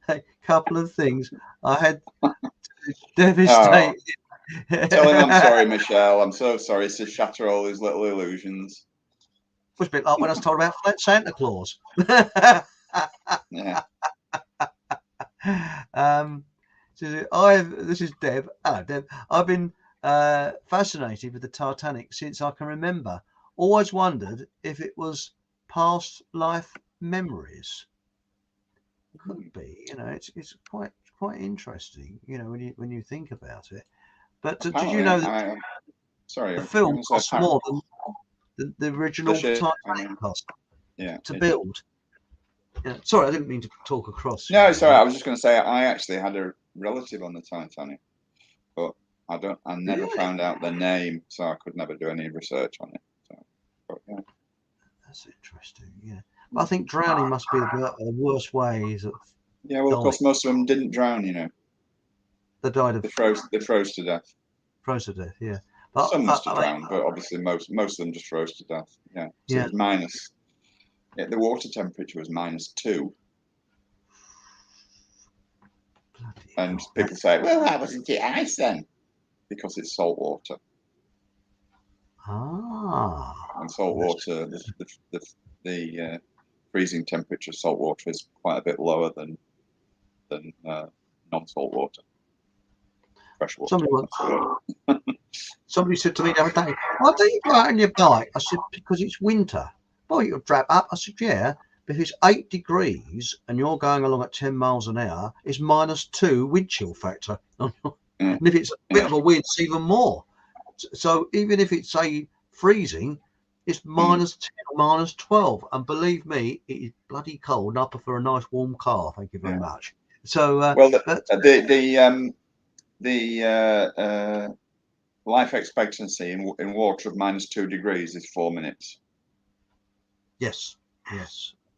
a couple of things I had devastated. Tell him I'm sorry, Michelle. I'm so sorry to shatter all his little illusions. It was a bit like when I was told about Santa Claus. Yeah. This is Deb. Hello, Deb. I've been fascinated with the Titanic since I can remember. always wondered if it was past life memories. Could be, it's quite interesting, when you think about it. But did you know that the film costs more than the original Titanic cost to build? Yeah. Sorry, I didn't mean to talk across. No, sorry, I was just going to say I actually had a relative on the Titanic, but I never found out the name, so I could never do any research on it. So, but, yeah. That's interesting. Yeah, but I think drowning must be the worst ways of. Yeah, well, of course, most of them didn't drown. They died of. They froze to death. Froze to death. Yeah. But some must have drowned, but obviously most of them just froze to death. Yeah. So it was minus. Yeah, the water temperature was -2. And people say, well, why wasn't it ice then? Because it's salt water. And salt water, the freezing temperature of salt water is quite a bit lower than non-salt water. Fresh water. Somebody said to me the other day, why don't you go out on your bike? I said, because it's winter. Well, you'll drap up. I said, yeah. But if it's 8 degrees and you're going along at 10 miles an hour, it's -2 wind chill factor. And if it's a bit of a wind, it's even more. So even if it's, say, freezing, it's -10 or -12. And believe me, it is bloody cold. And I prefer a nice warm car. Thank you very much. So, well, the life expectancy in water of -2 degrees is 4 minutes. Yes, I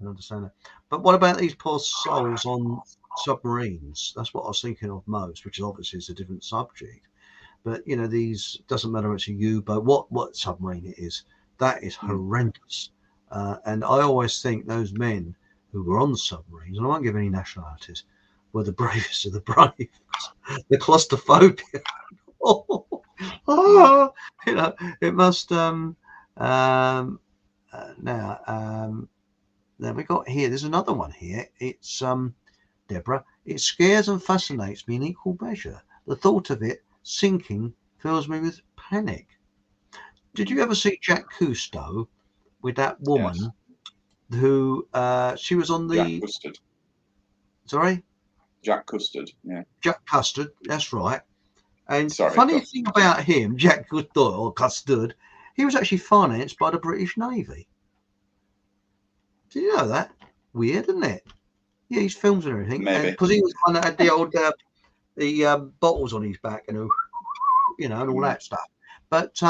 understand that. But what about these poor souls on submarines? That's what I was thinking of most, which obviously is a different subject. But these, doesn't matter if it's a U-boat, what submarine it is, that is horrendous. And I always think those men who were on the submarines, and I won't give any nationalities, were the bravest of the brave. The claustrophobia. It must. Now we got here. There's another one here. It's Deborah. It scares and fascinates me in equal measure. The thought of it sinking fills me with panic. Did you ever see Jack Cousteau with that woman who she was on the Jack Custard. Sorry? Jack Custard, yeah. Jack Custard, that's right. And funny thing about him, Jack Custard, or Custard, he was actually financed by the British Navy. Did you know that? Weird, isn't it? Yeah, he's films and everything. Maybe. Because he was the one that had the old bottles on his back and and all that stuff. But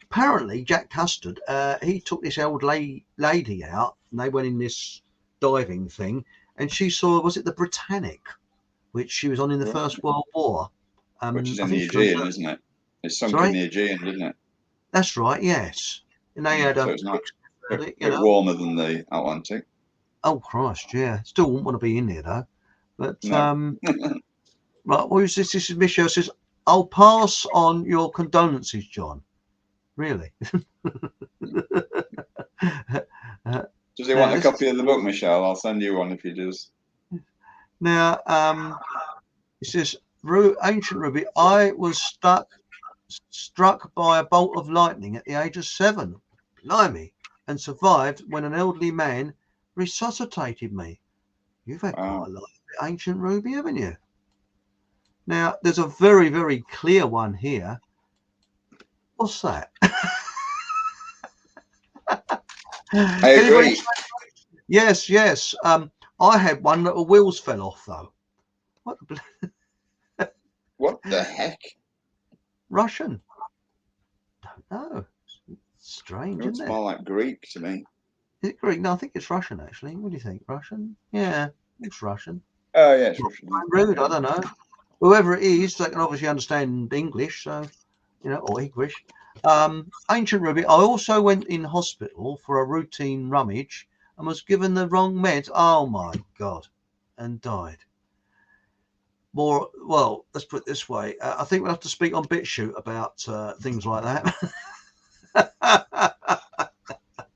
apparently Jack Custard, he took this old lady out and they went in this diving thing and she saw, was it the Titanic, which she was on in the First World War. Which is in the Aegean, isn't it? It's sunk in the Aegean, isn't it? That's right, yes. And they had so it's not a bit warmer than the Atlantic. Oh Christ, yeah. Still wouldn't want to be in there though. But no. Right, what is this? This is Michelle says, I'll pass on your condolences, John. Really? Does he want a copy of the book, Michelle? I'll send you one if he does. Now, it says, Ancient Ruby, I was struck by a bolt of lightning at the age of 7. Blimey. And survived when an elderly man resuscitated me. You've had quite a lot of Ancient Ruby, haven't you? Now, there's a very, very clear one here. What's that? I agree. Yes. I had one that the wheels fell off, though. What the heck? Russian. Don't know. Strange, isn't it? It's more like Greek to me. Is it Greek? No, I think it's Russian, actually. What do you think? Russian? Yeah, it's Russian. Oh, yeah, it's Russian. Rude, I don't know. Whoever it is, they can obviously understand English, so, or English. Ancient Ruby, I also went in hospital for a routine rummage and was given the wrong meds. Oh, my God. And died. Well, let's put it this way. I think we'll have to speak on BitChute about things like that.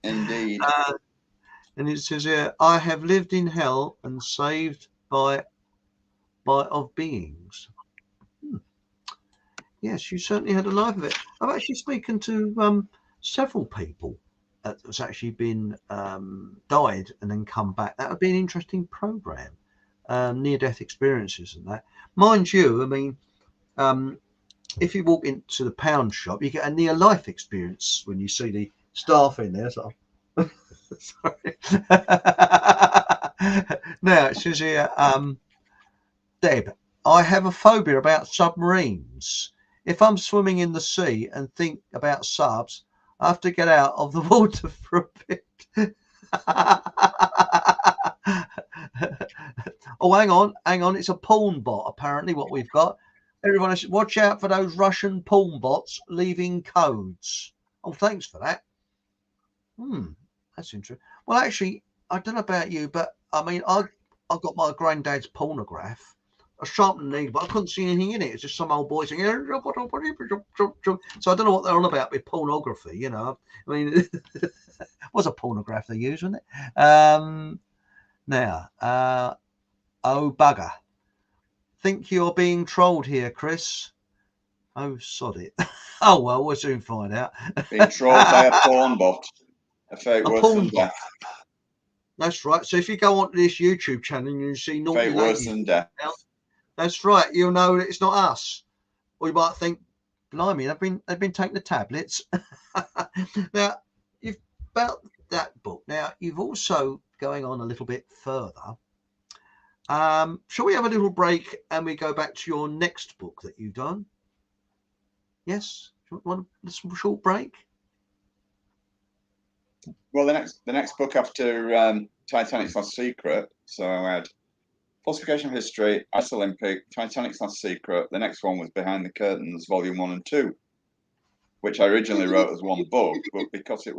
Indeed. And it says here, I have lived in hell and saved by of beings. Yes, you certainly had a life of it. I've actually spoken to several people that's actually been died and then come back. That would be an interesting program. Near-death experiences and that. Mind you, I mean, if you walk into the pound shop, you get a near-life experience when you see the staff in there. So, sorry. Now it says here, Deb, I have a phobia about submarines. If I'm swimming in the sea and think about subs, I have to get out of the water for a bit. Oh, hang on. It's a porn bot, apparently, what we've got. Everyone, watch out for those Russian porn bots leaving codes. Oh, thanks for that. That's interesting. Well, actually, I don't know about you, but I mean, I got my granddad's pornograph. I sharpened the needle, but I couldn't see anything in it. It's just some old boy saying, so I don't know what they're on about with pornography, you know. I mean, it was a pornograph they used, wasn't it? Now, oh, bugger. Think you're being trolled here, Chris. Oh, sod it. Oh, well, we'll soon find out. Being trolled by a porn bot. A fake worse than death. That's right. So if you go onto this YouTube channel and you see naughty fake worse than death. That's right. You'll know that it's not us. Or you might think, blimey, they've been taking the tablets. Now, about that book. Now, you've also going on a little bit further. Shall we have a little break and we go back to your next book that you've done? Yes? Do you want a short break? Well, the next book after Titanic's Last Secret. So I had Falsification of History, Ice Olympic, Titanic's Last Secret. The next one was Behind the Curtains, Volume 1 and 2, which I originally wrote as one book, but because it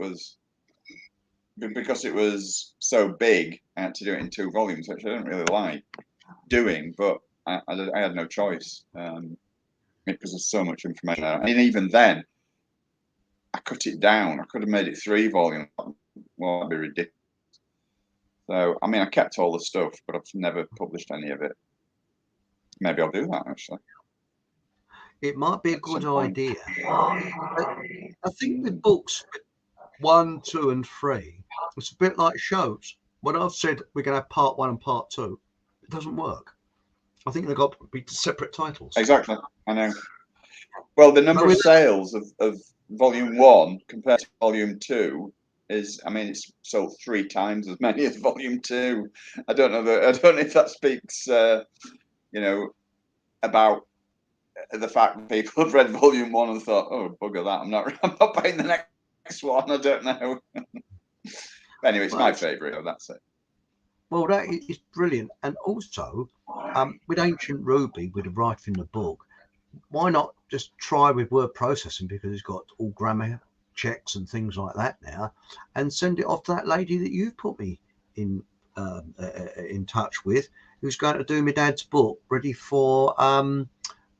was so big, I had to do it in 2 volumes, which I didn't really like doing, but I had no choice because there's so much information. And even then, I cut it down. I could have made it 3 volumes. Well, that'd be ridiculous. So, I mean, I kept all the stuff, but I've never published any of it. Maybe I'll do that, actually. It might be a good idea. I think with books 1, 2, and 3, it's a bit like shows. When I've said we're going to have part 1 and part 2, it doesn't work. I think they've got to be separate titles. Exactly, I know. Well, the number of sales of Volume 1 compared to Volume 2 is, I mean, it's sold 3 times as many as Volume 2. I don't know if that speaks, about the fact that people have read Volume 1 and thought, oh, bugger that, I'm not buying the next one. I don't know. Anyway, it's my favourite. Oh, that's it. Well, that is brilliant. And also, with Ancient Ruby, with the writing the book, why not just try with word processing, because it's got all grammar checks and things like that now, and send it off to that lady that you've put me in touch with, who's going to do my dad's book ready for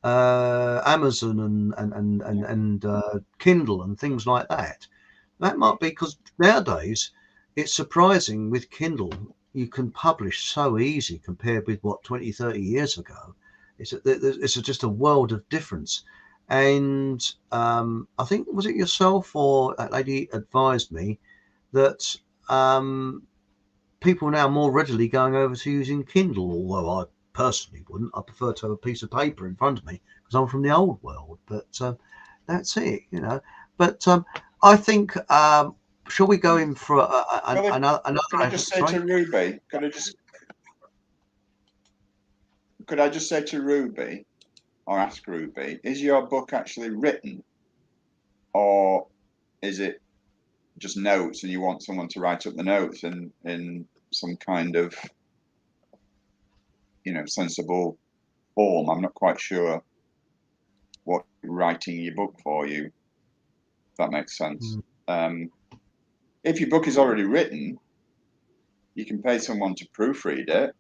Amazon and Kindle and things like that. That might be, because nowadays it's surprising with Kindle you can publish so easy compared with what 20-30 years ago. It's just a world of difference. And I think, was it yourself or that lady advised me that people are now more readily going over to using Kindle, although I personally wouldn't. I prefer to have a piece of paper in front of me because I'm from the old world. But that's it, you know. But I think, shall we go in for another? Could I just say to Ruby? Could I just say to Ruby, or ask Ruby, is your book actually written, or is it just notes and you want someone to write up the notes in some kind of, sensible form? I'm not quite sure what writing your book for you, if that makes sense. If your book is already written, you can pay someone to proofread it.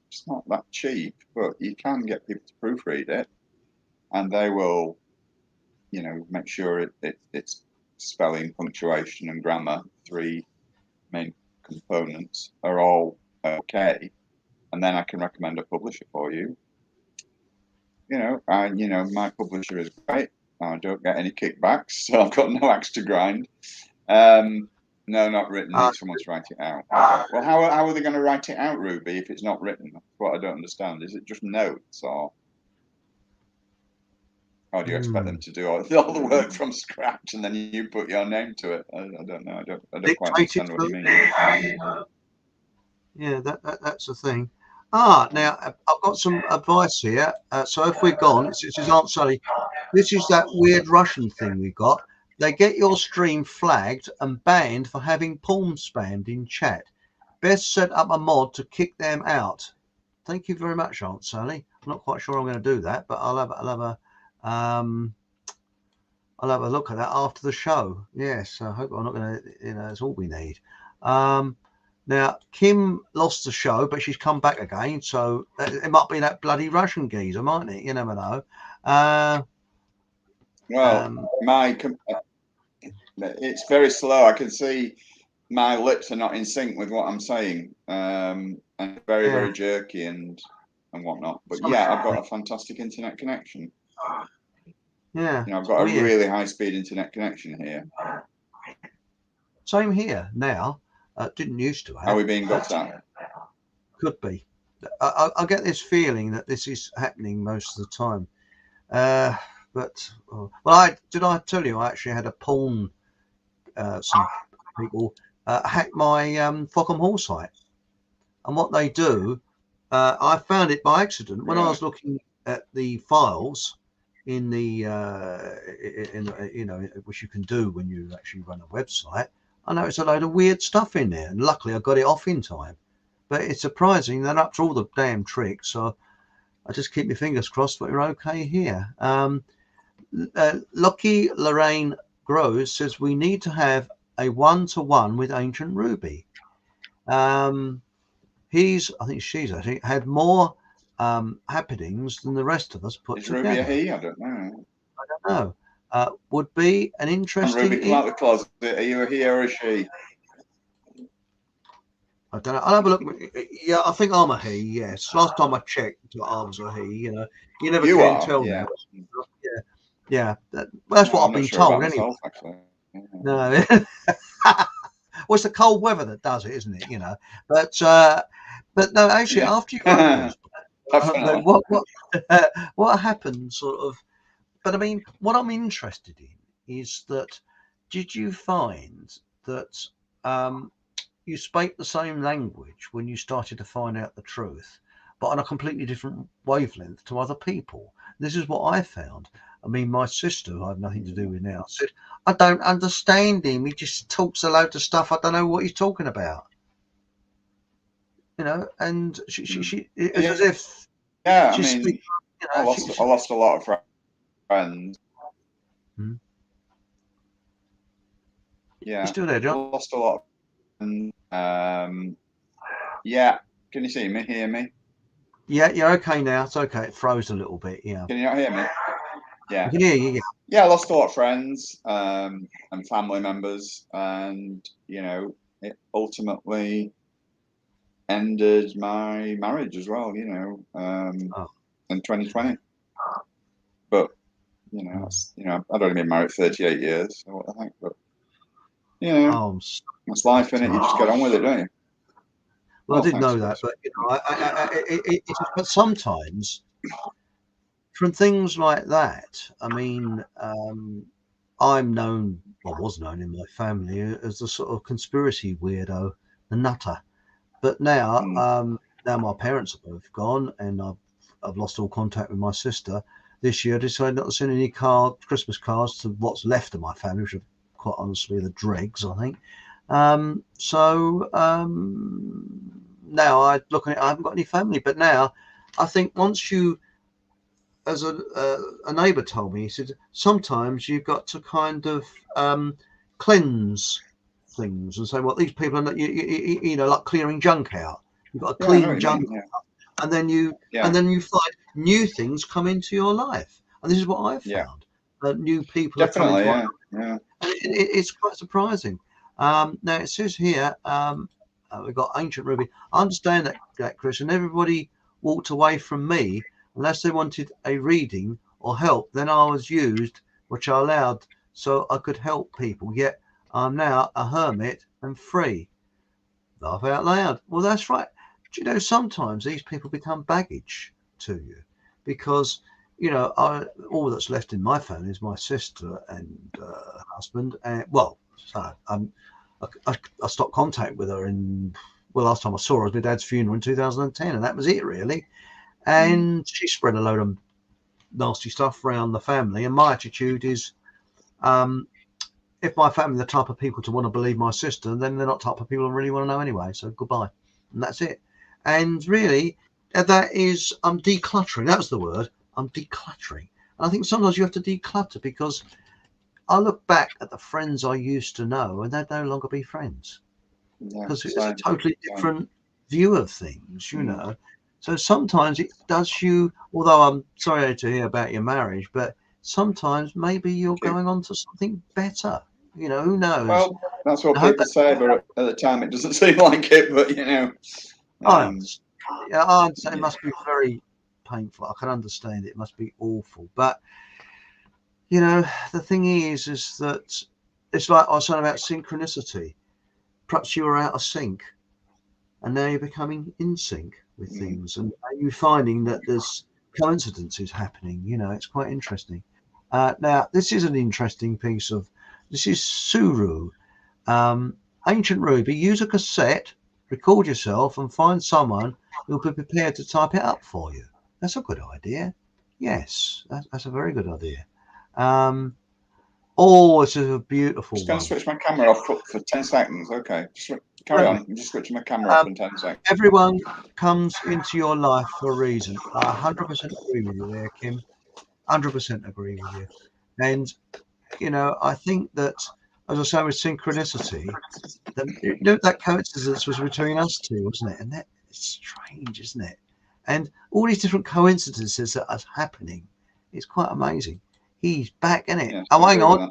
It's not that cheap, but you can get people to proofread it, and they will, make sure it's spelling, punctuation, and grammar, 3 main components, are all okay, and then I can recommend a publisher for you. My publisher is great. I don't get any kickbacks, so I've got no axe to grind. No, not written. Need someone to write it out. Okay. Well, how are they going to write it out, Ruby, if it's not written? That's what I don't understand. Is it just notes, or do you expect them to do all the work from scratch and then you put your name to it? I don't know. I don't quite understand what you mean. Yeah, that's the thing. Now I've got some advice here. So if we're gone, this is Aunt Sally. This is that weird Russian thing we got. They get your stream flagged and banned for having porn spammed in chat. Best set up a mod to kick them out. Thank you very much, Aunt Sally. I'm not quite sure I'm going to do that, but I'll have a look at that after the show. Yes, I hope I'm not going to. That's all we need. Now Kim lost the show, but she's come back again. So it might be that bloody Russian geezer, mightn't it? You never know. It's very slow. I can see my lips are not in sync with what I'm saying, and very, very jerky and whatnot. But yeah, I've got a fantastic internet connection. Yeah, I've got a really high-speed internet connection here. Same here now. Didn't used to have. Are we being got at? Could be. I get this feeling that this is happening most of the time. Did I tell you I actually had a porn? Some people hack my Fockham Hall site, and what they do, I found it by accident when I was looking at the files in the which you can do when you actually run a website. I noticed a load of weird stuff in there, and luckily I got it off in time. But it's surprising they're up to all the damn tricks, so I just keep my fingers crossed that we're okay here. Lucky Lorraine Groves says we need to have a one-to-one with Ancient Ruby. I think she's actually had more happenings than the rest of us put together. Ruby a he? I don't know. Would be an interesting. Ruby, come out the closet. Are you a he or a she? I don't know. I'll have a look. Yeah, I think I'm a he. Yes. Last time I checked, I was a he. You never can tell now. Yeah. That's what I've been told anyway. No. Well, it's the cold weather that does it, isn't it? But no, actually, after you wrote those, what happened, sort of? But I mean, what I'm interested in is that did you find that you spoke the same language when you started to find out the truth, but on a completely different wavelength to other people? This is what I found. I mean, my sister, who I have nothing to do with now, said, I don't understand him. He just talks a load of stuff. I don't know what he's talking about. And she it's as if. Yeah, I mean, I lost a lot of friends. Yeah. You still there, John? I lost a lot of friends. Yeah. Can you see me, hear me? Yeah, you're okay now. It's okay. It froze a little bit. Yeah. Can you not hear me? Yeah. I can hear you. Yeah, I lost a lot of friends and family members, and it ultimately ended my marriage as well. In 2020. But I'd only been married 38 years. So what the heck? But that's life, innit? You just get on with it, don't you? Well, I did know that, but but sometimes from things like that, I mean, I'm known, or was known in my family as the sort of conspiracy weirdo, the nutter. But now, now my parents are both gone, and I've lost all contact with my sister. This year, I decided not to send any Christmas cards to what's left of my family, which are quite honestly the dregs, I think. Now I look at it, I haven't got any family, but now I think once you, as a neighbour told me, he said, sometimes you've got to kind of cleanse things and say, well, these people are not, like clearing junk out. You've got to clean junk out, and then you find new things come into your life, and this is what I've found. New people definitely, are coming and it's quite surprising. Now it says here, we've got Ancient Ruby. I understand that, Chris, and everybody walked away from me unless they wanted a reading or help. Then I was used, which I allowed, so I could help people. Yet I'm now a hermit and free. Laugh out loud. Well, that's right. Do you know, sometimes these people become baggage to you because, all that's left in my family is my sister and husband. And well, so I stopped contact with her last time I saw her was my dad's funeral in 2010, and that was it really. And she spread a load of nasty stuff around the family. And my attitude is, if my family are the type of people to want to believe my sister, then they're not the type of people I really want to know anyway. So goodbye. And that's it. And really, that is, I'm decluttering. That's the word. I'm decluttering. And I think sometimes you have to declutter because I look back at the friends I used to know and they'd no longer be friends because it's a totally different view of things, So sometimes it does you, although I'm sorry to hear about your marriage, but sometimes maybe you're going on to something better. Who knows? Well, that's what people say, but at the time it doesn't seem like it. But I understand. It must be very painful. I can understand it. It must be awful. But the thing is that it's like I was saying about synchronicity. Perhaps you were out of sync, and now you're becoming in sync with things, and you're finding that there's coincidences happening. It's quite interesting. Now, this is an interesting piece of. This is Suru, ancient ruby. Use a cassette, record yourself, and find someone who'll be prepared to type it up for you. That's a good idea. Yes, that's a very good idea. This is a beautiful one. I'm just going to switch my camera off for 10 seconds. Okay, carry on. I'm just switching my camera off in 10 seconds. Everyone comes into your life for a reason. I 100% agree with you there, Kim. 100% agree with you. And, I think that, as I say, with synchronicity, that coincidence was between us two, wasn't it? And that is strange, isn't it? And all these different coincidences that are happening, it's quite amazing. He's back, isn't it? Yeah, hang on.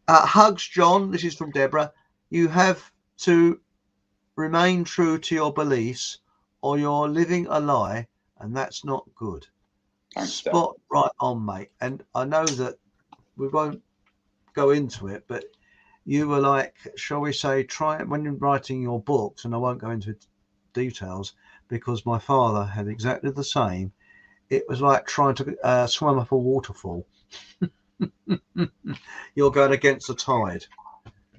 Hugs, John. This is from Deborah. You have to remain true to your beliefs or you're living a lie, and that's not good. Thanks, Spot right on, mate. And I know that we won't go into it, but you were like, shall we say, when you're writing your books, and I won't go into details because my father had exactly the same. It was like trying to swim up a waterfall. You're going against the tide,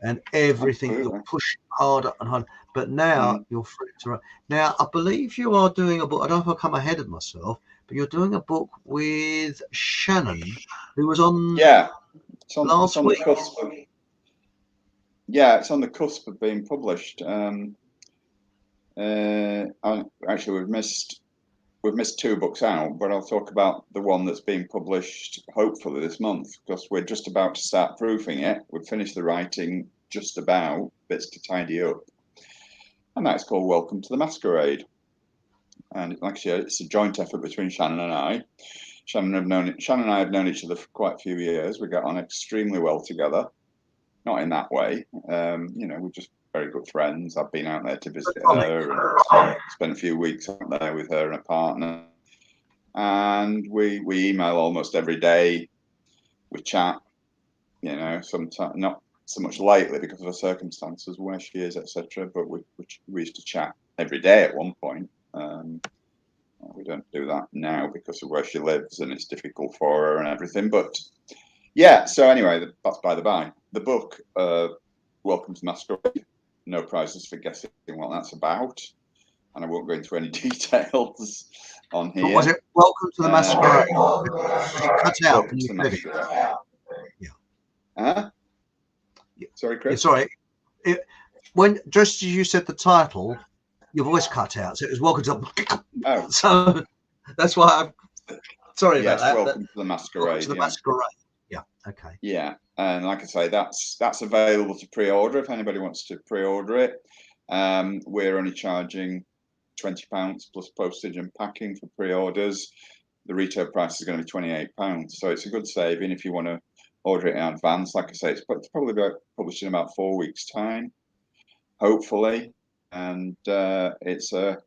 and everything you're pushing harder and harder. But now you're free to write. Now I believe you are doing a book. I don't know if I've come ahead of myself, but you're doing a book with Shannon, who was on. Yeah, it's on last week. The cusp of, yeah, it's on the cusp of being published. Actually, we've missed 2 books out, but I'll talk about the one that's being published hopefully this month because we're just about to start proofing it. We've finished the writing, just about, bits to tidy up. And that's called Welcome to the Masquerade. And like I said, it's a joint effort between Shannon and I. Shannon and I have known each other for quite a few years. We get on extremely well together. Not in that way. We're just very good friends. I've been out there to visit her and spent a few weeks out there with her and a partner. And we email almost every day. We chat, sometimes not so much lately because of her circumstances, where she is, etc. But we used to chat every day at one point. We don't do that now because of where she lives and it's difficult for her and everything. But yeah, so anyway, that's by the by. The book, Welcome to Masquerade, no prizes for guessing what that's about. And I won't go into any details on here. What was it? Welcome to the Masquerade. Cut out. Can you read it? Yeah. Sorry, Chris? Yeah, sorry. When just as you said the title, your voice cut out. So it was Welcome to Oh. So that's why I'm sorry about that. Welcome to the Masquerade. Welcome to the Masquerade. Yeah. Okay. Yeah. And like I say, that's available to pre-order if anybody wants to pre-order it. We're only charging £20 plus postage and packing for pre-orders. The retail price is going to be £28. So it's a good saving if you want to order it in advance. Like I say, it's probably about published in about 4 weeks' time, hopefully. And it's a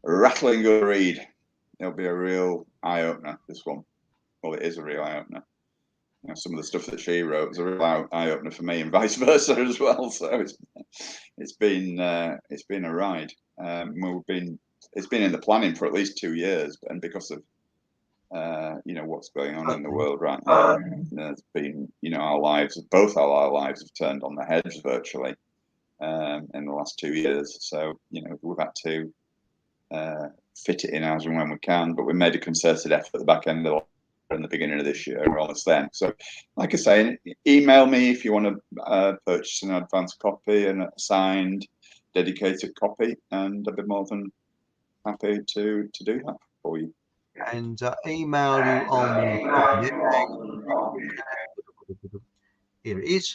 rattling good read. It'll be a real eye-opener, this one. Well, it is a real eye-opener. some of the stuff that she wrote was a real eye opener for me, and vice versa as well. So it's been a ride. It's been in the planning for at least 2 years, and because of what's going on in the world right now, there's been both our lives have turned on their heads virtually in the last 2 years. So we've had to fit it in as and when we can, but we made a concerted effort at the back end of in the beginning of this year, and we're almost then. So, like I say, email me if you want to purchase an advance copy and a signed, dedicated copy, and I'd be more than happy to do that for you. And email you on when I find it. Here it is.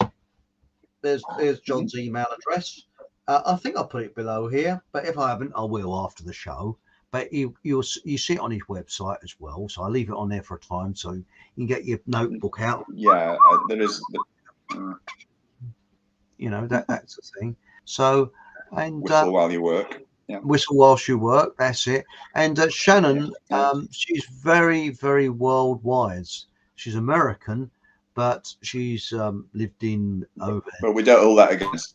There's John's email address. I think I'll put it below here, but if I haven't, I will after the show. But you see it on his website as well, so I'll leave it on there for a time so you can get your notebook out. Yeah, there is. That's the thing. So, and whistle while you work. Yeah. Whistle whilst you work. That's it. And Shannon, she's very, very worldwide. She's American, but she's lived in over. But we don't hold that against.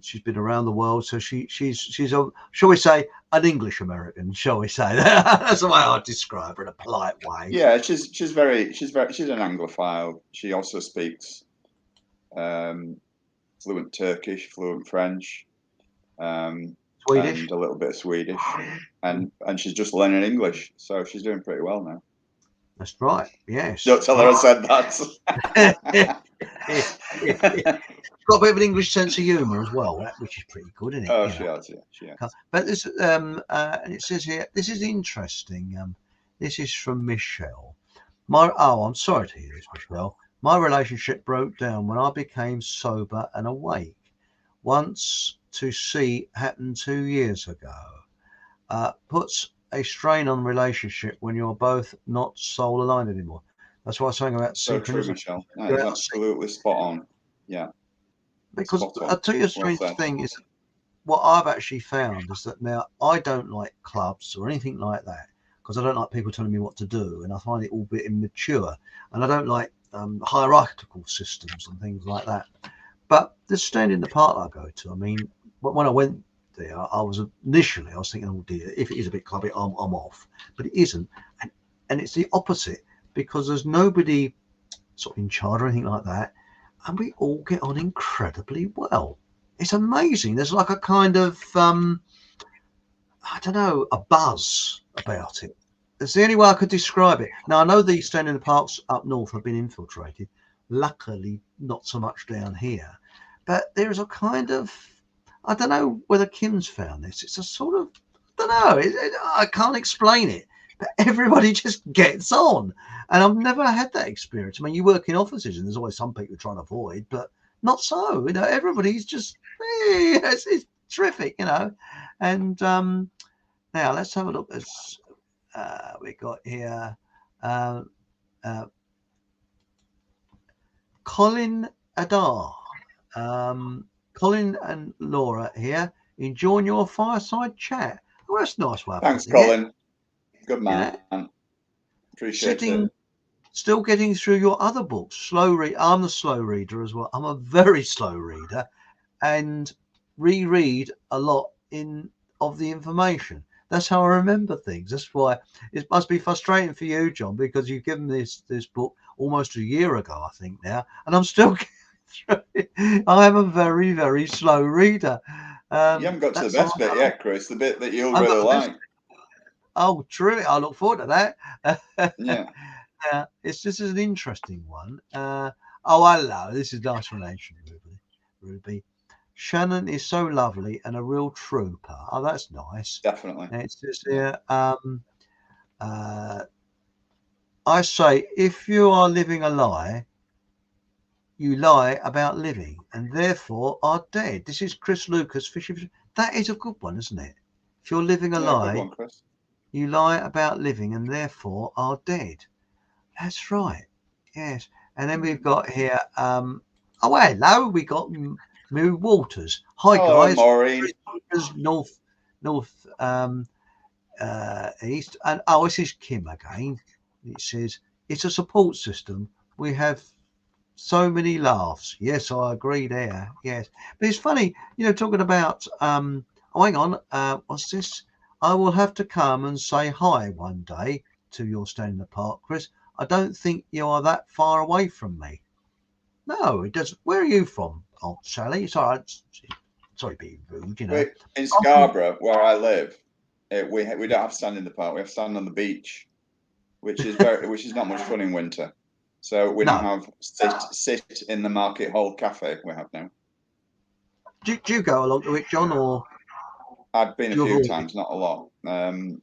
She's been around the world, so she's a, shall we say, an English American, shall we say? That's the way I describe her in a polite way. Yeah, she's an Anglophile. She also speaks fluent Turkish, fluent French, Swedish, and a little bit of Swedish, and she's just learning English, so she's doing pretty well now. That's right. Yes. Don't tell her I said that. Got a bit of an English sense of humour as well, which is pretty good, isn't it? Oh, she has, yeah. She has. But this, and it says here, this is interesting. This is from Michelle. I'm sorry to hear this, Michelle. My relationship broke down when I became sober and awake. Once to see happened 2 years ago. Puts a strain on the relationship when you're both not soul aligned anymore. That's what I was saying about so true, Michelle. That's absolutely spot on. Yeah. Because I'll tell you a strange thing is what I've actually found is that now I don't like clubs or anything like that because I don't like people telling me what to do, and I find it all a bit immature, and I don't like hierarchical systems and things like that. But the stand in the park I go to, I mean, when I went there, I was thinking, oh dear, if it is a bit clubby, I'm off. But it isn't, and it's the opposite because there's nobody sort of in charge or anything like that. And we all get on incredibly well. It's amazing. There's like a kind of, I don't know, a buzz about it. That's the only way I could describe it. Now, I know these stand in the parks up north have been infiltrated. Luckily, not so much down here. But there's a kind of, I don't know whether Kim's found this. It's a sort of, I don't know. I can't explain it. But everybody just gets on. And I've never had that experience. I mean, you work in offices and there's always some people trying to avoid, but not so. Everybody's just, it's terrific, And now let's have a look. As we got here, Colin Adar. Colin and Laura here enjoying your fireside chat. Well, that's nice. Thanks, Colin. Good man. Yeah. Appreciate it. Still getting through your other books. Slow read. I'm a slow reader as well. I'm a very slow reader, and reread a lot of the information. That's how I remember things. That's why it must be frustrating for you, John, because you've given this book almost a year ago, I think now, and I'm still getting through it. I am a very, very slow reader. You haven't got to the best bit yet, Chris. The bit that you'll really like. Oh, truly, I look forward to that. Yeah. This is an interesting one. Hello. This is nice relation, Ruby. Shannon is so lovely and a real trooper. Oh, that's nice. Definitely. And it says here, I say, if you are living a lie, you lie about living and therefore are dead. This is Chris Lucas, Fisher. That is a good one, isn't it? If you're living a lie, good one, Chris. You lie about living and therefore are dead. That's right. Yes. And then we've got here, hello. We got Moo Walters. Hi, guys. Maureen. North, east. And this is Kim again. It says, it's a support system. We have so many laughs. Yes, I agree there. Yes, but it's funny, talking about. Oh, hang on. What's this? I will have to come and say hi one day to your stand in the park, Chris. I don't think you are that far away from me. No, it doesn't. Where are you from, Aunt Sally? It's all right. Sorry, being rude. In Scarborough, where I live, we don't have stand in the park. We have stand on the beach, which is not much fun in winter. So we now have sit in the Market Hall Cafe. We have now. Do you go along to it, John, or? I've been a few times, not a lot. I'm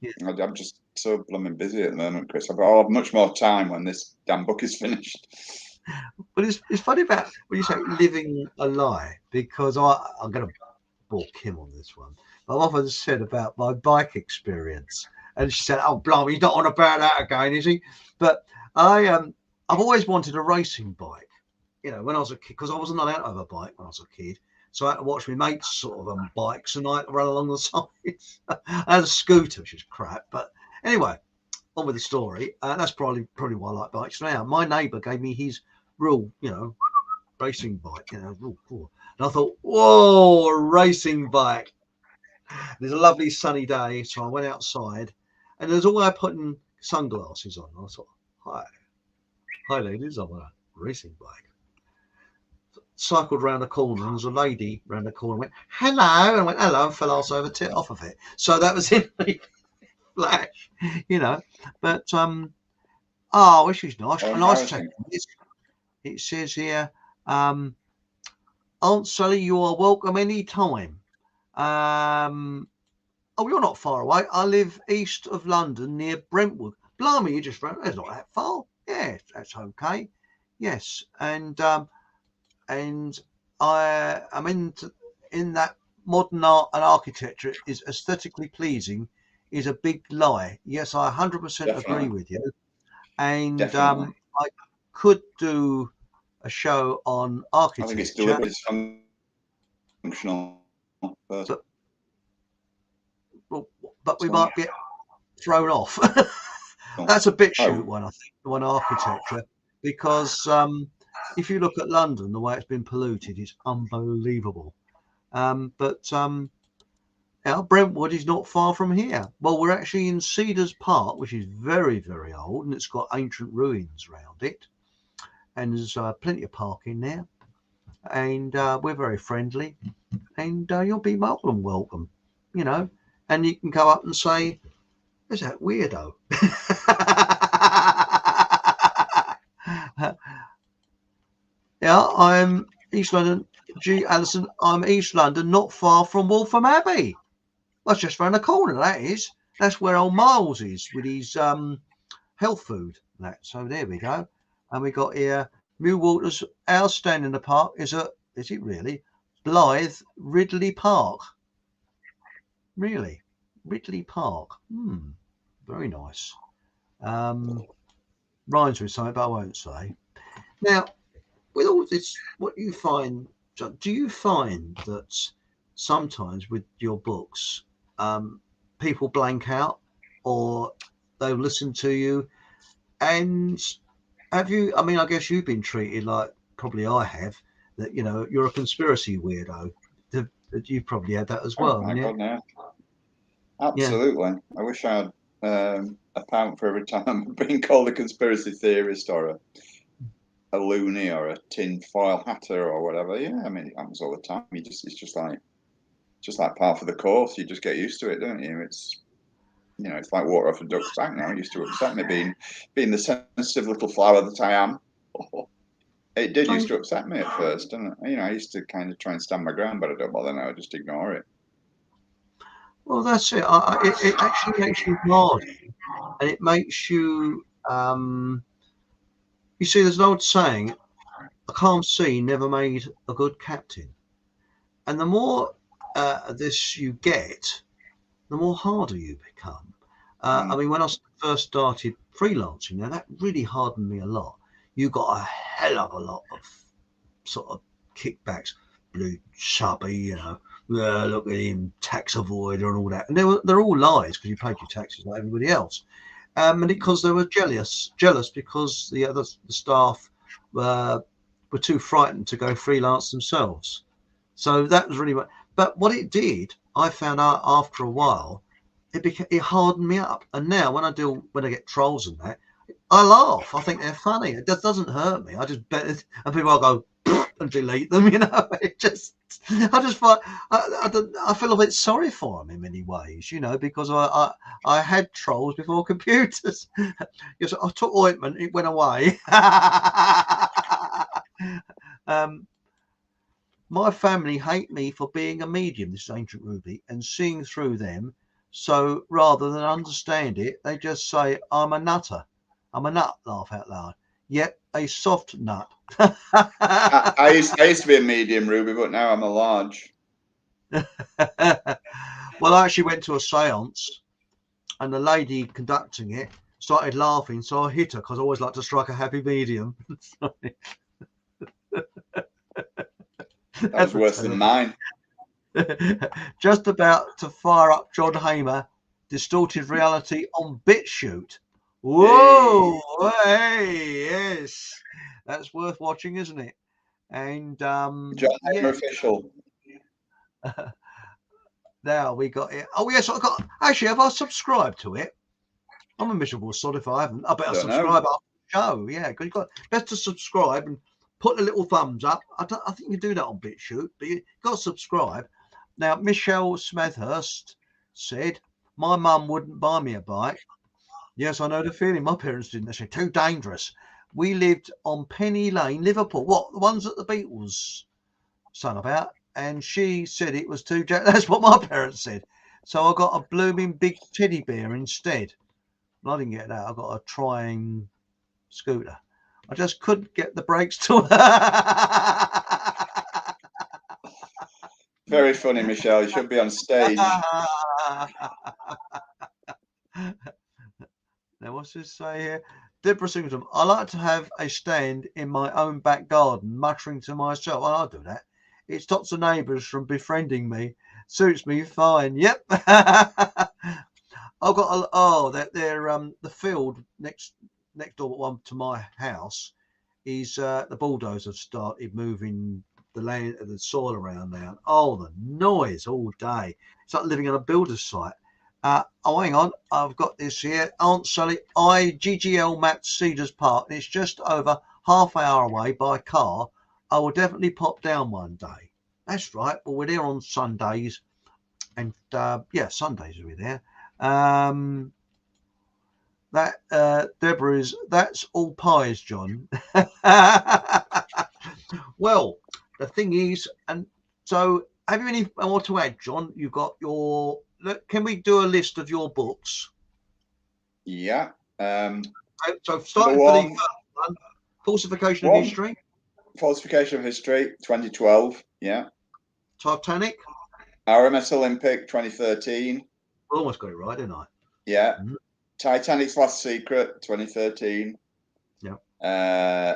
just so blooming busy at the moment, Chris. I'll have much more time when this damn book is finished. But it's funny about when you say living a lie, because I'm going to bore Kim on this one. I've often said about my bike experience, and she said, "Oh, blimey, he's not on about that again, is he?" But I've always wanted a racing bike. When I was a kid, because I wasn't allowed to have a bike when I was a kid. So I had to watch my mates sort of on bikes and I had to run along the sides. I had a scooter, which is crap. But anyway, on with the story. That's probably why I like bikes now. My neighbour gave me his real, racing bike, real cool. And I thought, whoa, a racing bike. There's a lovely sunny day. So I went outside and there's all I putting sunglasses on. I thought, hi ladies, I'm on a racing bike. Cycled round the corner and there was a lady round the corner and went, hello, and I went, hello, and fell arse over tit off of it. So that was in the flash, But which is nice. A nice check. It says here, Aunt Sally, you are welcome any time. You're not far away. I live east of London near Brentwood. Blimey, you just ran. That's not that far. Yeah, that's okay. Yes, and I'm in that modern art and architecture is aesthetically pleasing is a big lie. Yes, I 100% agree with you. And I could do a show on architecture. I think it's deliberate, it's functional. But we might get thrown off. That's a bit shoot one, I think, one architecture, because if you look at London, the way it's been polluted is unbelievable. But Brentwood is not far from here. Well, we're actually in Cedars Park, which is very, very old, and it's got ancient ruins around it. And there's plenty of parking there. And we're very friendly. And you'll be welcome, And you can go up and say, "Is that weirdo?" Yeah, I'm East London. G. Allison, I'm East London, not far from Waltham Abbey. That's just round the corner, that is. That's where old Miles is with his health food. So there we go. And we got here, Mew Waters, our stand in the park is it really? Blythe Ridley Park. Really? Ridley Park. Very nice. Rhymes with something, but I won't say. Now, with all this, what you find, John, do you find that sometimes with your books, people blank out or they listen to you? And have you, I guess you've been treated like probably I have, that, you're a conspiracy weirdo. You probably had that as well. Oh, my God, no. Absolutely. Yeah. I wish I had a pound for every time I'm being called a conspiracy theorist or a loony or a tin foil hatter or whatever. Yeah, it happens all the time. It's just like part of the course. You just get used to it, don't you? It's like water off a duck's back now. It used to upset me being the sensitive little flower that I am. It did used to upset me at first, didn't it? I used to kind of try and stand my ground, but I don't bother now. I just ignore it. Well, that's it. It actually makes you hard, and it makes you. You see, there's an old saying: "A calm sea never made a good captain." And the more this you get, the more harder you become. When I first started freelancing, now that really hardened me a lot. You got a hell of a lot of sort of kickbacks, blue chubby, look at him, tax avoider and all that. And they're all lies because you paid your taxes like everybody else. And because they were jealous because the staff were too frightened to go freelance themselves. So that was really what. But what it did, I found out after a while, it hardened me up. And now when I get trolls and that, I laugh. I think they're funny. It doesn't hurt me. I just bet, and people will go and delete them. It just, I just find I feel a bit sorry for them in many ways. Because I had trolls before computers. Yes, I took ointment, it went away. My family hate me for being a medium, this is Ancient Ruby, and seeing through them. So rather than understand it, they just say, I'm a nutter. I'm a nut, laugh out loud. Yet a soft nut. I used to be a medium, Ruby, but now I'm a large. Well, I actually went to a seance, and the lady conducting it started laughing, so I hit her because I always like to strike a happy medium. That was worse than mine. Just about to fire up John Hamer, Distorted Reality on BitChute. Whoa! Hey, yes, that's worth watching, isn't it? And John Hamer official. Now we got it. Oh yes, I got. Actually, have I subscribed to it? I'm a miserable sod if I haven't. I better subscribe after the show. Yeah, because you got best to subscribe and put a little thumbs up. I think you can do that on BitChute, but you got to subscribe. Now, Michelle Smethurst said, my mum wouldn't buy me a bike. Yes, I know the feeling. My parents didn't. They said, too dangerous. We lived on Penny Lane, Liverpool. What? The ones that the Beatles sung about? And she said it was too... That's what my parents said. So I got a blooming big teddy bear instead. I didn't get that. I got a trying scooter. I just couldn't get the brakes to... Very funny, Michelle. You should be on stage. Now, what's this say here? Deborah Singleton. I like to have a stand in my own back garden, muttering to myself. Oh, I'll do that. It stops the neighbours from befriending me. Suits me fine. Yep. I've got the field next door one to my house is the bulldozers started moving the soil around now. Oh, the noise all day. It's like living on a builder's site. Hang on. I've got this here. Aunt Sally, GGL Map Cedars Park. And it's just over half hour away by car. I will definitely pop down one day. That's right. Well, we're there on Sundays. And Sundays we're there. Deborah that's all pies, John. Well, the thing is, and so have you any more to add, John? You've got your... Can we do a list of your books? Yeah. So starting for the first one, Falsification of History. Falsification of History, 2012. Yeah. Titanic. RMS Olympic, 2013. Almost got it right, didn't I? Yeah. Mm-hmm. Titanic's Last Secret, 2013. Yeah.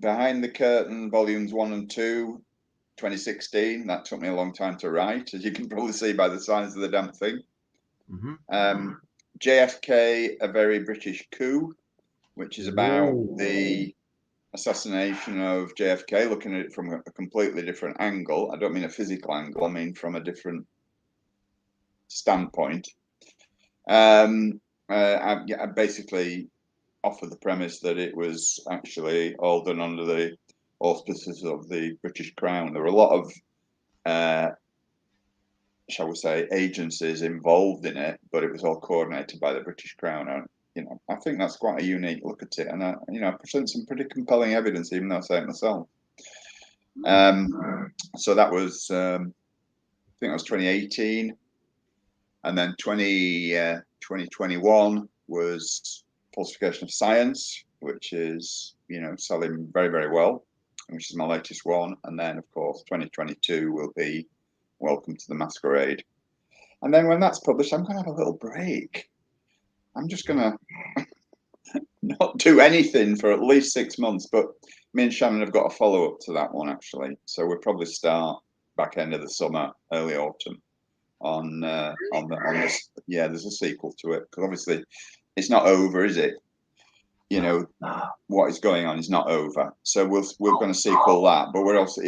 Behind the Curtain, Volumes 1 and 2, 2016. That took me a long time to write, as you can probably see by the size of the damn thing. Mm-hmm. JFK, A Very British Coup, which is about the assassination of JFK, looking at it from a completely different angle. I don't mean a physical angle, I mean from a different standpoint. I basically offer the premise that it was actually all done under the auspices of the British Crown. There were a lot of, shall we say, agencies involved in it, but it was all coordinated by the British Crown. And I think that's quite a unique look at it, and I present some pretty compelling evidence, even though I say it myself. So that was, I think that was 2018, and then 2021 was Falsification of Science, which is selling very, very well, which is my latest one. And then, of course, 2022 will be Welcome to the Masquerade. And then when that's published, I'm going to have a little break. I'm just going to not do anything for at least 6 months. But me and Shannon have got a follow-up to that one, actually. So we'll probably start back end of the summer, early autumn on this. Yeah, there's a sequel to it, because obviously it's not over, is it? You know, what is going on is not over. So we're going to sequel that, but we're also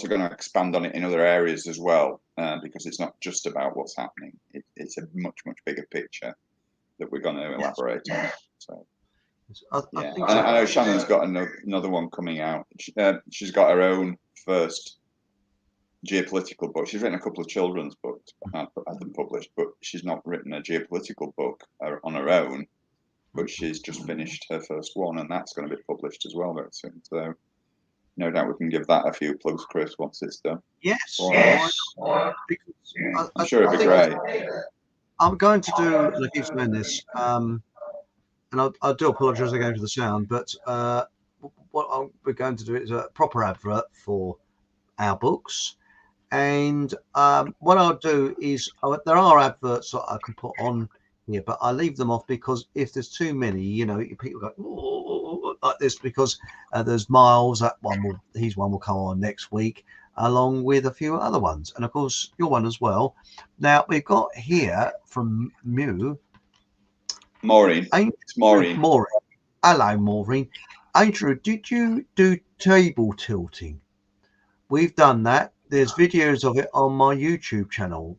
going to expand on it in other areas as well, because it's not just about what's happening. It's a much bigger picture that we're going to elaborate on. So yeah, I know Shannon's got another one coming out. She's got her own first geopolitical book. She's written a couple of children's books, had them published, but she's not written a geopolitical book on her own. But she's just finished her first one, and that's going to be published as well very soon. So no doubt we can give that a few plugs, Chris, once it's done. Yes. Because I'm sure it'd be great. I'm going to do, and I keep saying this, and I do apologise again for the sound, but what we're going to do is a proper advert for our books. And what I'll do is, there are adverts that I can put on here, but I leave them off because if there's too many, you know, people go like this, because there's Miles, his one will come on next week, along with a few other ones, and of course your one as well. Now we've got here from Mew, Maureen. It's Maureen. Hello, Maureen. Andrew, did you do table tilting? We've done that. There's videos of it on my YouTube channel.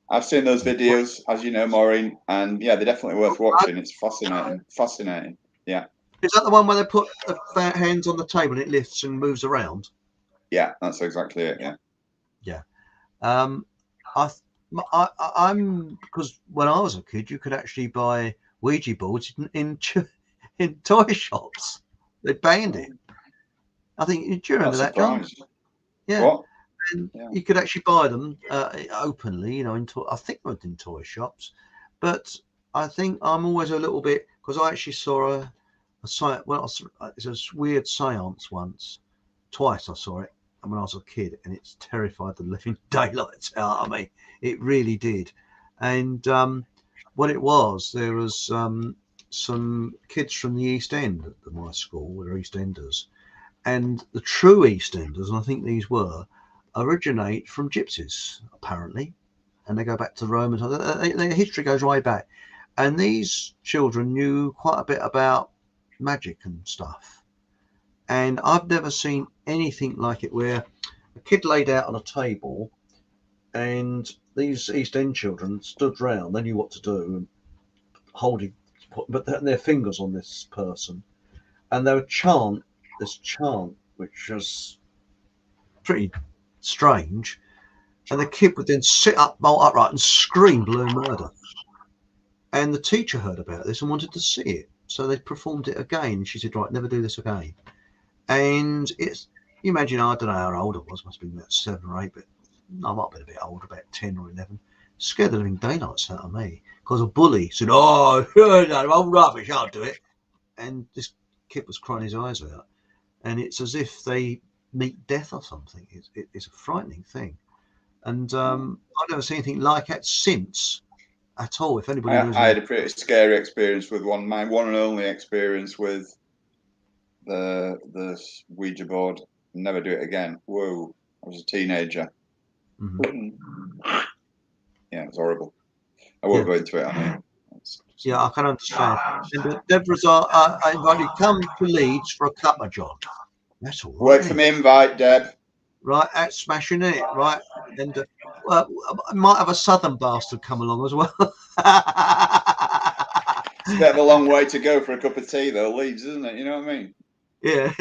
I've seen those videos, as you know, Maureen, and yeah, they're definitely worth watching. It's fascinating. Yeah. Is that the one where they put the hands on the table and it lifts and moves around? Yeah, that's exactly it. Yeah. Yeah. I'm because when I was a kid, you could actually buy Ouija boards in toy shops. They banned it. I think. Do you remember that, John? Yeah. What? And you could actually buy them openly, you know, I think it was in toy shops. But I think I'm always a little bit, because I actually saw a it's a weird seance twice I saw it when I was a kid, and it's terrified the living daylights out of me. It really did. And what it was, there was some kids from the East End at my school, were East Enders, and the true East Enders, and I think these originate from gypsies apparently, and they go back to Rome, and their history goes way back. And these children knew quite a bit about magic and stuff, and I've never seen anything like it, where a kid laid out on a table and these East End children stood round. They knew what to do, and but their fingers on this person, and they would chant this chant, which was pretty strange, and the kid would then sit up bolt upright and scream blue murder. And the teacher heard about this and wanted to see it, so they performed it again. She said, right, never do this again. And it's, you imagine, I don't know how old I was, must have been about 7 or 8, but I might have been a bit older, about 10 or 11. Scared the living daylights out of me, because a bully said, oh no, old rubbish, I'll do it. And this kid was crying his eyes out, and it's as if they meet death or something. It's a frightening thing, and I've never seen anything like it since at all. If anybody knows, I had a pretty scary experience with my one and only experience with the Ouija board. Never do it again. Whoa! I was a teenager. Mm-hmm. Yeah, it was horrible. I won't go into it. I mean, yeah, I can understand. And Deborah's I invited you come to Leeds for a cuppa, John. That's all right. Wait for me, invite, Deb. Right, that's smashing it, right? And I might have a southern bastard come along as well. It's a bit of a long way to go for a cup of tea, though, Leeds, isn't it? You know what I mean? Yeah.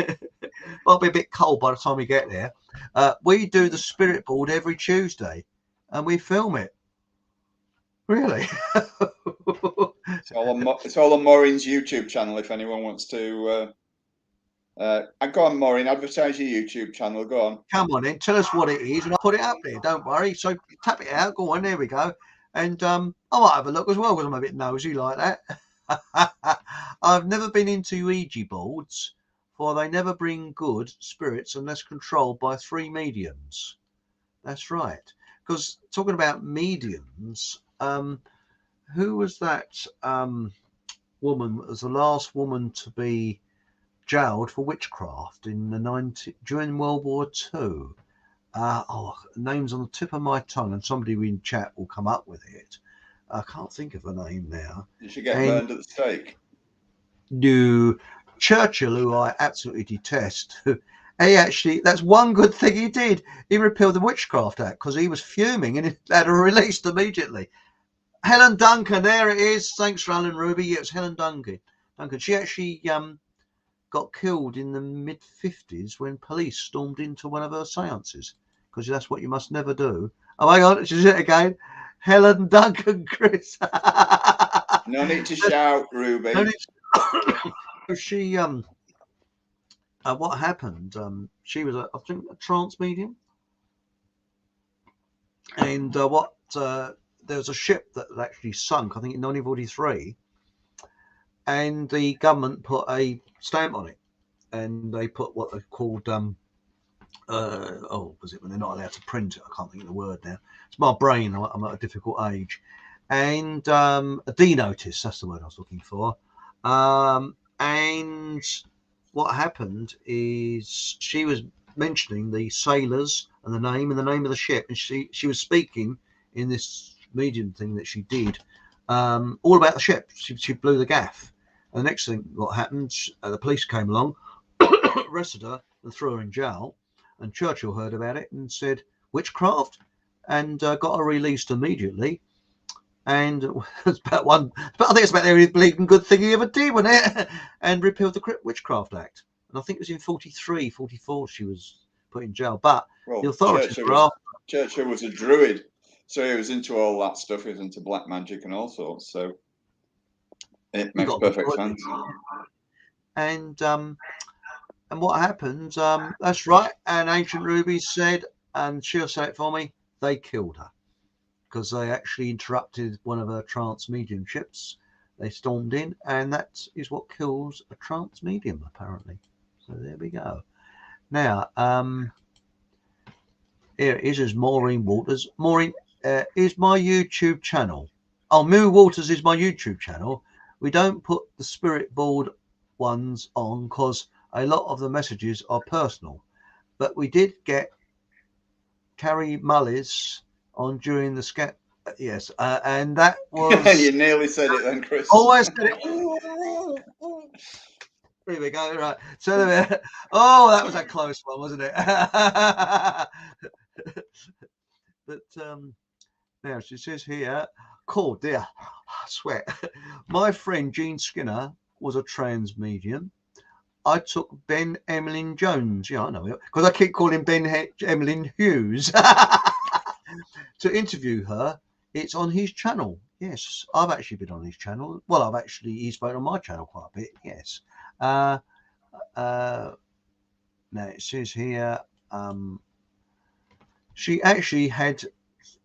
Might be a bit cold by the time we get there. We do the spirit board every Tuesday, and we film it. Really? It's all on Maureen's YouTube channel. If anyone wants to, go on, Maureen, advertise your YouTube channel. Go on. Come on, then, tell us what it is, and I'll put it up there. Don't worry. So tap it out. Go on. There we go. And I might have a look as well, because I'm a bit nosy like that. I've never been into Ouija boards, for they never bring good spirits unless controlled by 3 mediums. That's right. Because talking about mediums, who was that woman that was the last woman to be jailed for witchcraft in during World War II? Name's on the tip of my tongue, and somebody in chat will come up with it. I can't think of her name now. You should get burned at the stake. No, Churchill, who I absolutely detest. That's one good thing he did. He repealed the Witchcraft Act because he was fuming and it had her released immediately. Helen Duncan, there it is. Thanks for Alan Ruby. Yeah, it's Helen Duncan. She actually got killed in the mid-50s when police stormed into one of her seances, because that's what you must never do. Oh my God, she's it again. Helen Duncan, Chris. No need to shout, Ruby. No need to... She what happened? She was, I think, a trance medium, and there was a ship that actually sunk, I think, in 1943, and the government put a stamp on it, and they put what they called was it when they're not allowed to print it? I can't think of the word now. It's my brain. I'm at a difficult age, and a D notice. That's the word I was looking for. And what happened is she was mentioning the sailors and the name of the ship, and she was speaking in this medium thing that she did all about the ship. She blew the gaff, and the next thing what happened, the police came along, arrested her and threw her in jail, and Churchill heard about it and said witchcraft, and got her released immediately. And it's I think it's about the only bleeding good thing he ever did, wasn't it? And repealed the Witchcraft Act. And I think it was in 43, 44 she was put in jail. But the authorities were after. Churchill was a druid, so he was into all that stuff. He was into black magic and all sorts. So it makes perfect sense. And what happened? That's right. And Ancient Ruby said, and she'll say it for me, they killed her, because they actually interrupted one of her trance mediumships. They stormed in, and that is what kills a trance medium, apparently. So there we go. Now, here it is Maureen Waters. Maureen, is my YouTube channel. Oh, Moo Waters is my YouTube channel. We don't put the spirit board ones on because a lot of the messages are personal. But we did get Carrie Mullis on during the scat. Yes, and that was... You nearly said it then, Chris. Oh, I said it. Here we go. Right. So that was a close one, wasn't it? But now she says here, cool, dear, I swear. My friend Gene Skinner was a trans medium. I took Ben Emlyn Jones. Yeah, I know it, because I keep calling Ben Emlyn Hughes. To interview her. It's on his channel. Yes, I've actually been on his channel. Well, he's been on my channel quite a bit. Yes. Now it says here, she actually had,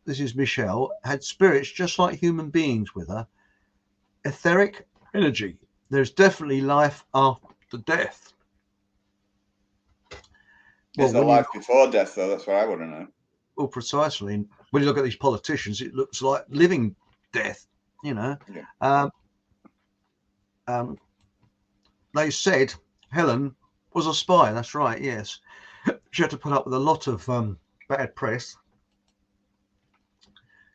this is Michelle, had spirits just like human beings with her. Etheric energy. There's definitely life after death. Is there life before death, though? That's what I want to know. Well, precisely. When you look at these politicians, it looks like living death, you know. Yeah. They said Helen was a spy. That's right, yes. She had to put up with a lot of bad press.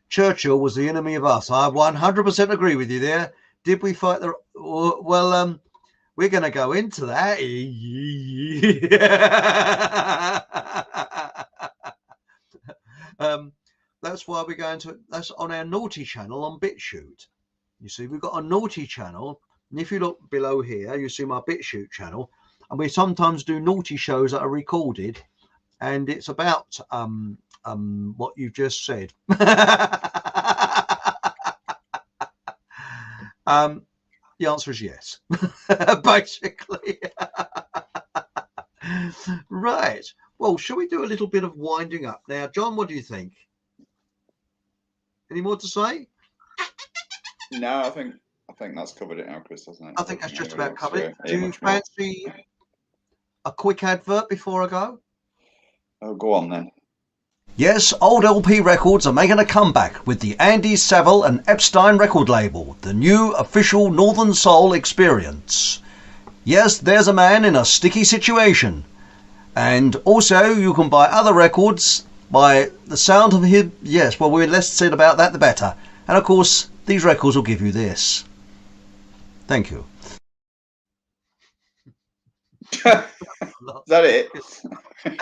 Churchill was the enemy of us. I 100% agree with you there. Did we fight the... Well, we're going to go into that. That's why we're going to, that's on our naughty channel on BitChute. You see, we've got a naughty channel, and if you look below here, you see my BitChute channel, and we sometimes do naughty shows that are recorded, and it's about what you just said. The answer is yes, basically. Right. Well, shall we do a little bit of winding up now? John, what do you think? Any more to say? No, I think that's covered it now, Chris, hasn't it? I think that's just about covered it. Do you fancy a quick advert before I go? Oh, go on then. Yes, old LP Records are making a comeback with the Andy Saville and Epstein record label, the new official Northern Soul experience. Yes, there's a man in a sticky situation. And also you can buy other records by the sound of him. Yes, well, we're less said about that the better. And of course, these records will give you this. Thank you. Is that it?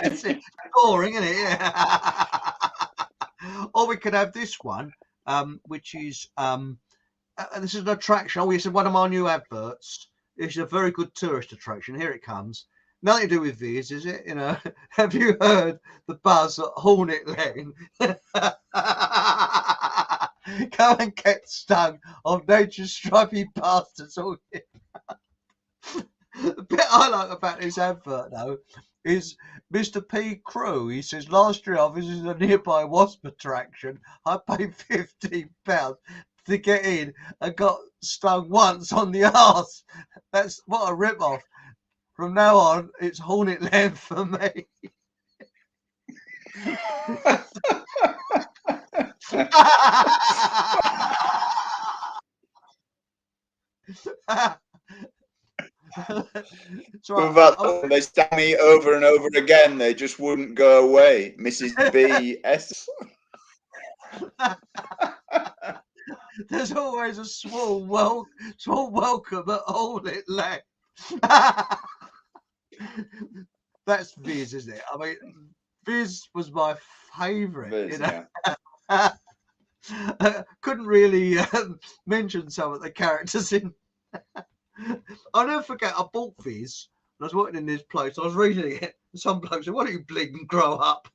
That's it. Boring, isn't it? Yeah. Or we could have this one, which is this is an attraction. Oh, yes, one of my new adverts. It's a very good tourist attraction. Here it comes. Nothing to do with Viz, is it? You know, have you heard the buzz at Hornet Lane? Come and get stung of nature's stripy bastards. All the bit I like about this advert, though, is Mr. P. Crew. He says, last year I visited a nearby wasp attraction. I paid £15 to get in and got stung once on the arse. That's what a rip-off. From now on, it's Hornet Land for me. Right. They stung me over and over again. They just wouldn't go away. Mrs. B. S. There's always a small welcome at Hornet Land. That's Viz, isn't it? I mean, Viz was my favourite. Viz, you know? Yeah. Couldn't really mention some of the characters in. I'll never forget. I bought Viz. And I was working in this place. I was reading it. And some bloke said, "Why don't you bleeding grow up?"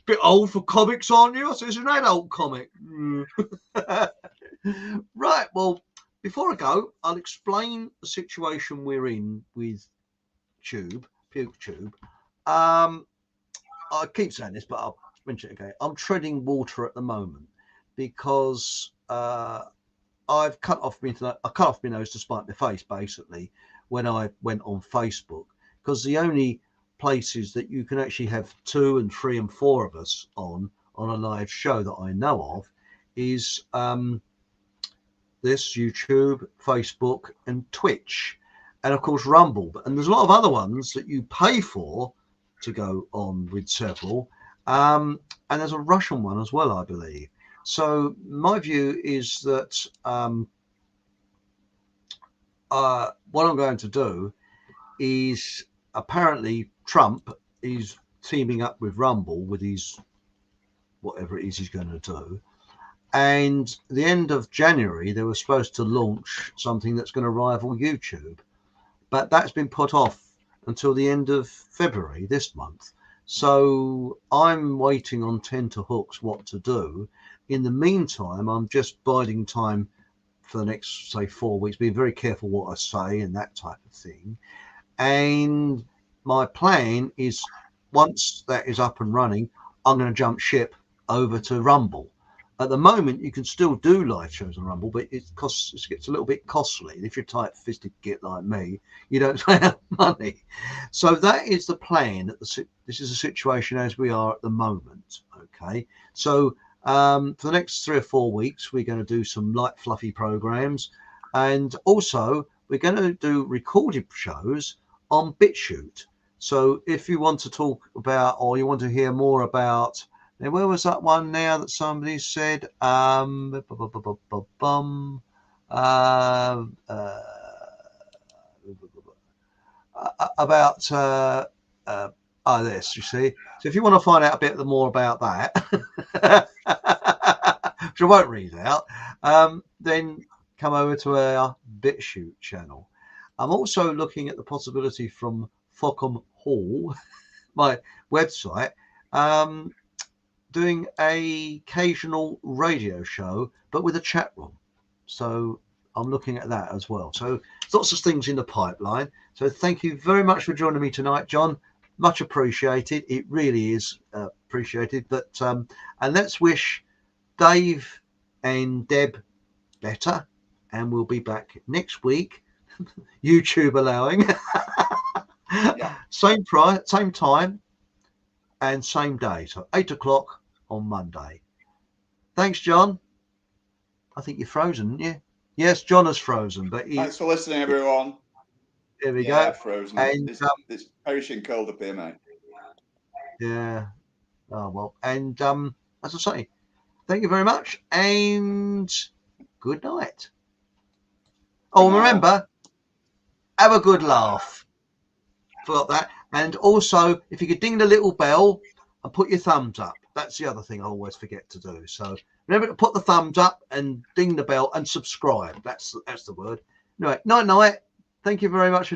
Bit old for comics, aren't you? I said, "It's an adult comic." Right. Well, before I go, I'll explain the situation we're in with PukeTube. I keep saying this, but I'll mention it again. I'm treading water at the moment because I've cut off my nose to spite my face, basically, when I went on Facebook, because the only places that you can actually have 2 and 3 and 4 of us on a live show that I know of is this YouTube, Facebook, and Twitch, and of course Rumble. And there's a lot of other ones that you pay for to go on with several, and there's a Russian one as well, I believe. So my view is that what I'm going to do is, apparently Trump is teaming up with Rumble with his whatever it is he's going to do. And the end of January, they were supposed to launch something that's going to rival YouTube, but that's been put off until the end of February this month. So I'm waiting on tenterhooks what to do. In the meantime, I'm just biding time for the next, say, 4 weeks, being very careful what I say and that type of thing. And my plan is, once that is up and running, I'm going to jump ship over to Rumble. At the moment, you can still do live shows on Rumble, but it gets a little bit costly. And if you're tight-fisted git like me, you don't have money. So that is the plan. This is a situation as we are at the moment. Okay. So for the next 3 or 4 weeks, we're going to do some light, fluffy programs. And also, we're going to do recorded shows on BitChute. So if you want to talk about, or you want to hear more about, now, where was that one now that somebody said about this, you see. So if you want to find out a bit more about that, which I won't read out, then come over to our BitChute channel. I'm also looking at the possibility from Fockham Hall, my website, doing a occasional radio show, but with a chat room. So I'm looking at that as well. So lots of things in the pipeline. So thank you very much for joining me tonight, John. Much appreciated. It really is appreciated. But and let's wish Dave and Deb better, and we'll be back next week, YouTube allowing. Yeah. Same price, same time, and same day. So 8 o'clock on Monday. Thanks, John. I think you're frozen, aren't you? Yes, John is frozen, but thanks for listening, everyone. There we go. Frozen. And it's perishing cold up here, mate. yeah. Oh well. And as I say, Thank you very much, and good night. Oh, Good night. remember, have a good laugh. Forgot that. And also, if you could ding the little bell and put your thumbs up. That's the other thing I always forget to do. So remember to put the thumbs up and ding the bell and subscribe. That's the word. Anyway, night. Thank you very much for